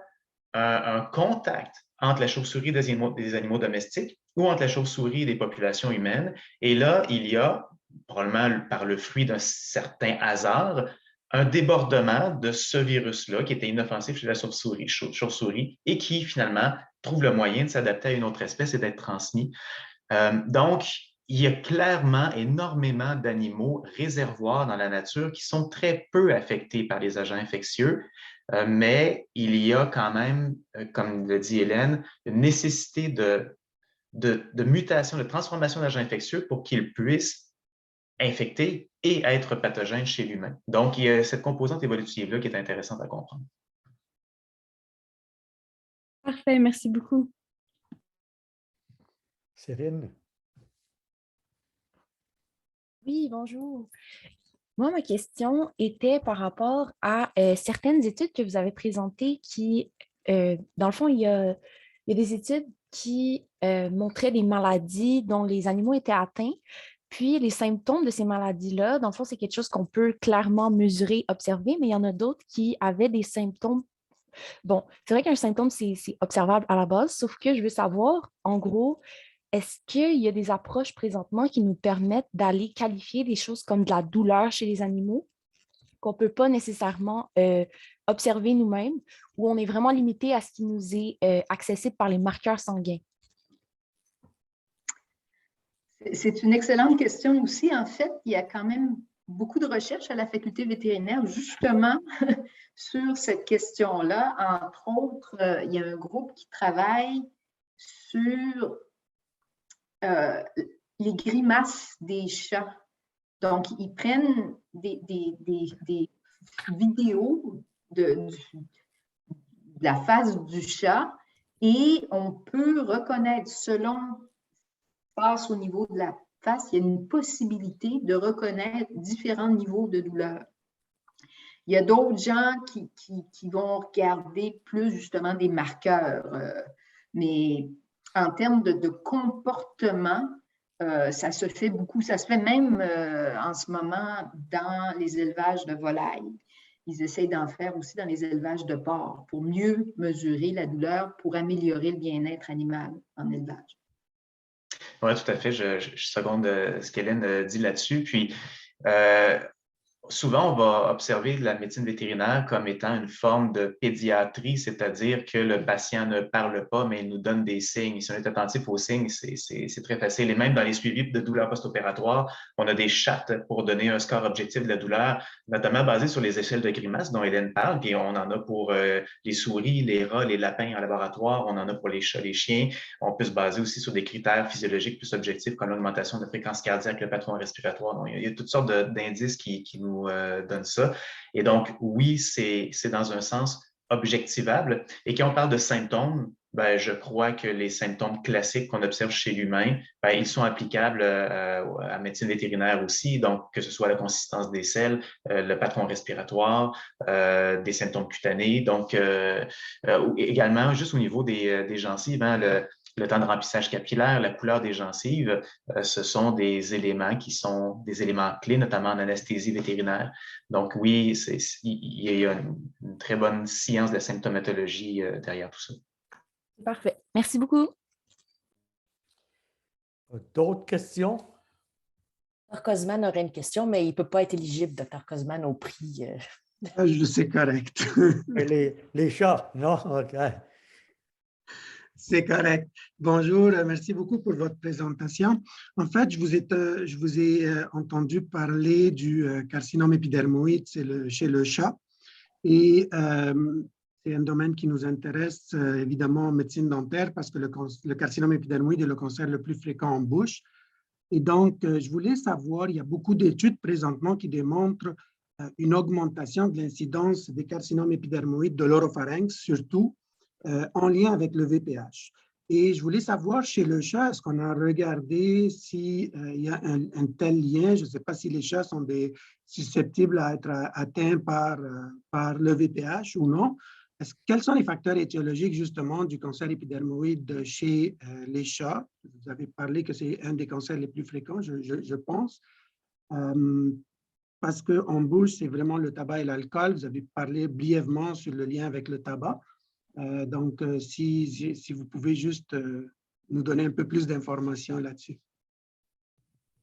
un contact entre la chauve-souris des animaux domestiques ou entre la chauve-souris et des populations humaines. Et là, il y a, probablement par le fruit d'un certain hasard, un débordement de ce virus-là qui était inoffensif chez la chauve-souris et qui, finalement, trouve le moyen de s'adapter à une autre espèce et d'être transmis. Donc, il y a clairement énormément d'animaux réservoirs dans la nature qui sont très peu affectés par les agents infectieux, mais il y a quand même, comme le dit Hélène, une nécessité de mutation, de transformation d'agents infectieux pour qu'ils puissent infecter et être pathogènes chez l'humain. Donc, il y a cette composante évolutive-là qui est intéressante à comprendre. Parfait, merci beaucoup. Céline? Oui, bonjour. Moi, ma question était par rapport à certaines études que vous avez présentées qui, dans le fond, il y a des études qui montraient des maladies dont les animaux étaient atteints. Puis les symptômes de ces maladies-là, dans le fond, c'est quelque chose qu'on peut clairement mesurer, observer, mais il y en a d'autres qui avaient des symptômes. Bon, c'est vrai qu'un symptôme, c'est observable à la base, sauf que je veux savoir, en gros, est-ce qu'il y a des approches présentement qui nous permettent d'aller qualifier des choses comme de la douleur chez les animaux qu'on ne peut pas nécessairement observer nous-mêmes, ou on est vraiment limité à ce qui nous est accessible par les marqueurs sanguins? C'est une excellente question aussi. En fait, il y a quand même beaucoup de recherches à la faculté vétérinaire justement sur cette question-là. Entre autres, il y a un groupe qui travaille sur les grimaces des chats. Donc, ils prennent des vidéos de la face du chat et on peut reconnaître selon passe au niveau de la face, il y a une possibilité de reconnaître différents niveaux de douleur. Il y a d'autres gens qui vont regarder plus justement des marqueurs, mais en termes de comportement, ça se fait beaucoup, ça se fait même en ce moment dans les élevages de volailles. Ils essayent d'en faire aussi dans les élevages de porcs pour mieux mesurer la douleur, pour améliorer le bien-être animal en élevage. Oui, tout à fait. Je seconde ce qu'Hélène dit là-dessus. Puis, souvent, on va observer la médecine vétérinaire comme étant une forme de pédiatrie, c'est-à-dire que le patient ne parle pas, mais il nous donne des signes. Si on est attentif aux signes, c'est très facile. Et même dans les suivis de douleur post-opératoire, on a des chartes pour donner un score objectif de la douleur, notamment basé sur les échelles de grimaces dont Hélène parle. Puis on en a pour les souris, les rats, les lapins en laboratoire. On en a pour les chats, les chiens. On peut se baser aussi sur des critères physiologiques plus objectifs comme l'augmentation de fréquence cardiaque, le patron respiratoire. Donc, il y a toutes sortes d'indices qui nous donne ça. Et donc, oui, c'est dans un sens objectivables. Et quand on parle de symptômes, ben, je crois que les symptômes classiques qu'on observe chez l'humain, ben, ils sont applicables à la médecine vétérinaire aussi, donc que ce soit la consistance des selles, le patron respiratoire, des symptômes cutanés, donc également juste au niveau des gencives, hein, le temps de remplissage capillaire, la couleur des gencives, ce sont des éléments qui sont des éléments clés, notamment en anesthésie vétérinaire. Donc oui, il y a une très bonne science de la symptomatologie derrière tout ça. Parfait. Merci beaucoup. D'autres questions? Dr Cosman aurait une question, mais il ne peut pas être éligible, Dr Cosman, au prix. C'est correct. Les chats, non? OK. C'est correct. Bonjour, merci beaucoup pour votre présentation. En fait, je vous ai entendu parler du carcinome épidermoïde chez le chat. Et c'est un domaine qui nous intéresse évidemment en médecine dentaire parce que le carcinome épidermoïde est le cancer le plus fréquent en bouche. Et donc, je voulais savoir, il y a beaucoup d'études présentement qui démontrent une augmentation de l'incidence des carcinomes épidermoïdes de l'oropharynx, surtout en lien avec le VPH. Et je voulais savoir chez le chat, est-ce qu'on a regardé s'il y a un tel lien? Je ne sais pas si les chats sont susceptibles à être atteints par le VPH ou non. Quels sont les facteurs étiologiques justement du cancer épidermoïde chez les chats? Vous avez parlé que c'est un des cancers les plus fréquents, je pense. Parce qu'en bouche, c'est vraiment le tabac et l'alcool. Vous avez parlé brièvement sur le lien avec le tabac. Donc, si vous pouvez juste nous donner un peu plus d'informations là-dessus.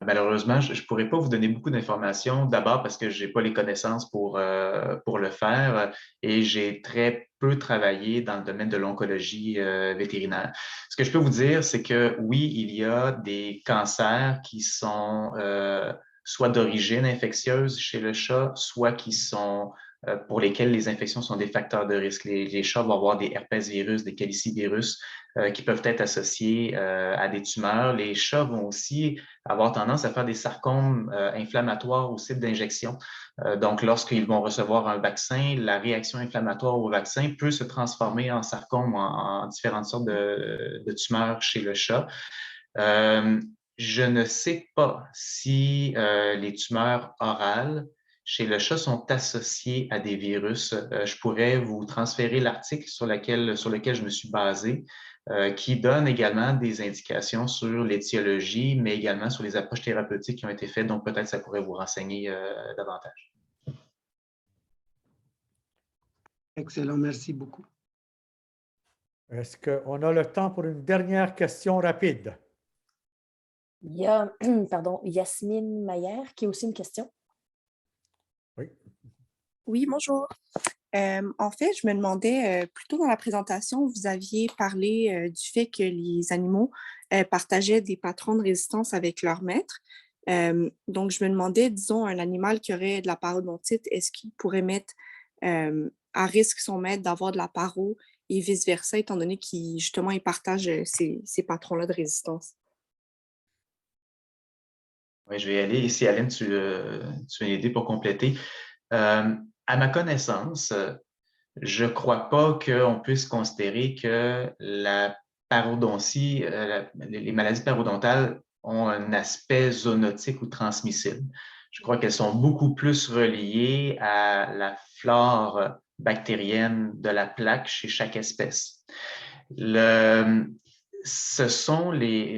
Malheureusement, je ne pourrais pas vous donner beaucoup d'informations. D'abord parce que je n'ai pas les connaissances pour le faire et j'ai très peu travaillé dans le domaine de l'oncologie vétérinaire. Ce que je peux vous dire, c'est que oui, il y a des cancers qui sont soit d'origine infectieuse chez le chat, soit qui sont pour lesquels les infections sont des facteurs de risque. Les chats vont avoir des herpesvirus, des calicivirus qui peuvent être associés à des tumeurs. Les chats vont aussi avoir tendance à faire des sarcomes inflammatoires au site d'injection. Donc, lorsqu'ils vont recevoir un vaccin, la réaction inflammatoire au vaccin peut se transformer en sarcome, en différentes sortes de tumeurs chez le chat. Je ne sais pas si les tumeurs orales chez le chat sont associées à des virus. Je pourrais vous transférer l'article sur lequel je me suis basé, qui donne également des indications sur l'étiologie, mais également sur les approches thérapeutiques qui ont été faites. Donc, peut-être ça pourrait vous renseigner davantage. Excellent, merci beaucoup. Est-ce qu'on a le temps pour une dernière question rapide? Il y a, pardon, Yasmine Mayer qui a aussi une question. Oui. Oui, bonjour. En fait, je me demandais, plus tôt dans la présentation, vous aviez parlé du fait que les animaux partageaient des patrons de résistance avec leur maître. Donc, je me demandais, disons, un animal qui aurait de la parodontite, est-ce qu'il pourrait mettre à risque son maître d'avoir de la paro et vice-versa, étant donné qu'il, justement, il partage ces patrons-là de résistance? Oui, je vais y aller. Ici, Aline, tu as une idée pour compléter. À ma connaissance, je ne crois pas qu'on puisse considérer que la parodontie, les maladies parodontales ont un aspect zoonotique ou transmissible. Je crois qu'elles sont beaucoup plus reliées à la flore bactérienne de la plaque chez chaque espèce. Ce sont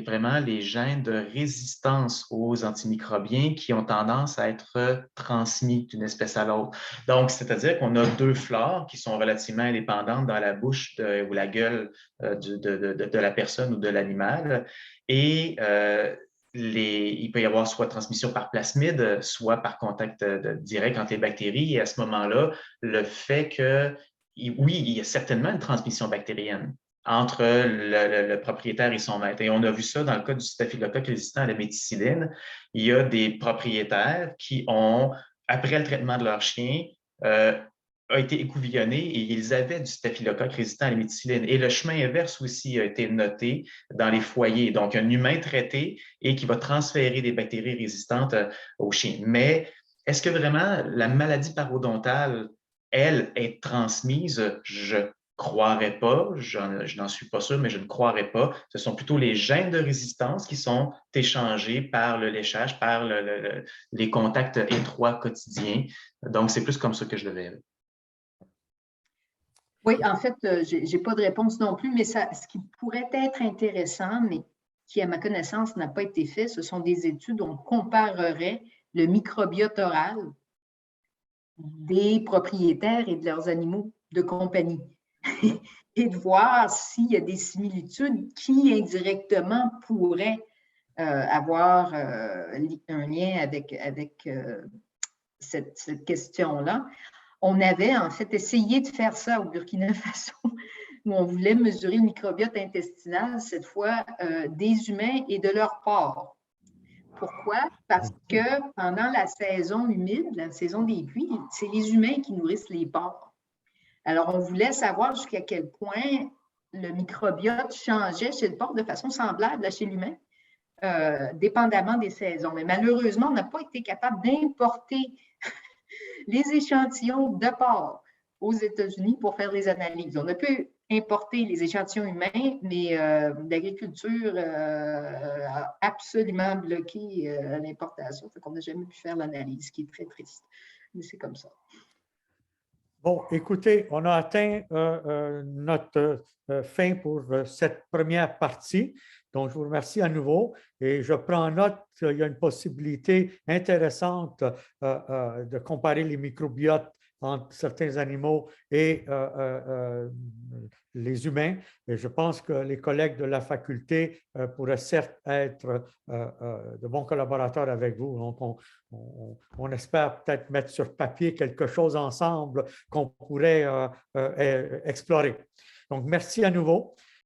vraiment les gènes de résistance aux antimicrobiens qui ont tendance à être transmis d'une espèce à l'autre. Donc, c'est-à-dire qu'on a deux flores qui sont relativement indépendantes dans la bouche ou la gueule de la personne ou de l'animal. Et il peut y avoir soit transmission par plasmide, soit par contact direct entre les bactéries. Et à ce moment-là, le fait que, oui, il y a certainement une transmission bactérienne entre le propriétaire et son maître. Et on a vu ça dans le cas du staphylocoque résistant à la méticilline. Il y a des propriétaires qui ont, après le traitement de leur chien, a été écouvillonné et ils avaient du staphylocoque résistant à la méticilline. Et le chemin inverse aussi a été noté dans les foyers. Donc, un humain traité et qui va transférer des bactéries résistantes au chien. Mais est-ce que vraiment la maladie parodontale elle, être transmise, je ne croirais pas, je n'en suis pas sûr, mais je ne croirais pas. Ce sont plutôt les gènes de résistance qui sont échangés par le léchage, par les contacts étroits quotidiens. Donc, c'est plus comme ça que je le verrais. Oui, en fait, je n'ai pas de réponse non plus, mais ce qui pourrait être intéressant, mais qui, à ma connaissance, n'a pas été fait, ce sont des études où on comparerait le microbiote oral des propriétaires et de leurs animaux de compagnie et de voir s'il y a des similitudes qui, indirectement, pourraient avoir un lien avec cette question-là. On avait en fait essayé de faire ça au Burkina Faso, où on voulait mesurer le microbiote intestinal, cette fois des humains et de leur porc. Pourquoi? Parce que pendant la saison humide, la saison des pluies, c'est les humains qui nourrissent les porcs. Alors, on voulait savoir jusqu'à quel point le microbiote changeait chez le porc de façon semblable à chez l'humain, dépendamment des saisons. Mais malheureusement, on n'a pas été capable d'importer les échantillons de porc aux États-Unis pour faire des analyses. On a pu importer les échantillons humains, mais l'agriculture a absolument bloqué l'importation. Fait qu'on n'a jamais pu faire l'analyse, ce qui est très triste. Mais c'est comme ça. Bon, écoutez, on a atteint notre fin pour cette première partie. Donc, je vous remercie à nouveau et je prends note qu'il y a une possibilité intéressante de comparer les microbiotes entre certains animaux et les humains. Et je pense que les collègues de la faculté pourraient certes être de bons collaborateurs avec vous. Donc, on espère peut-être mettre sur papier quelque chose ensemble qu'on pourrait explorer. Donc, merci à nouveau.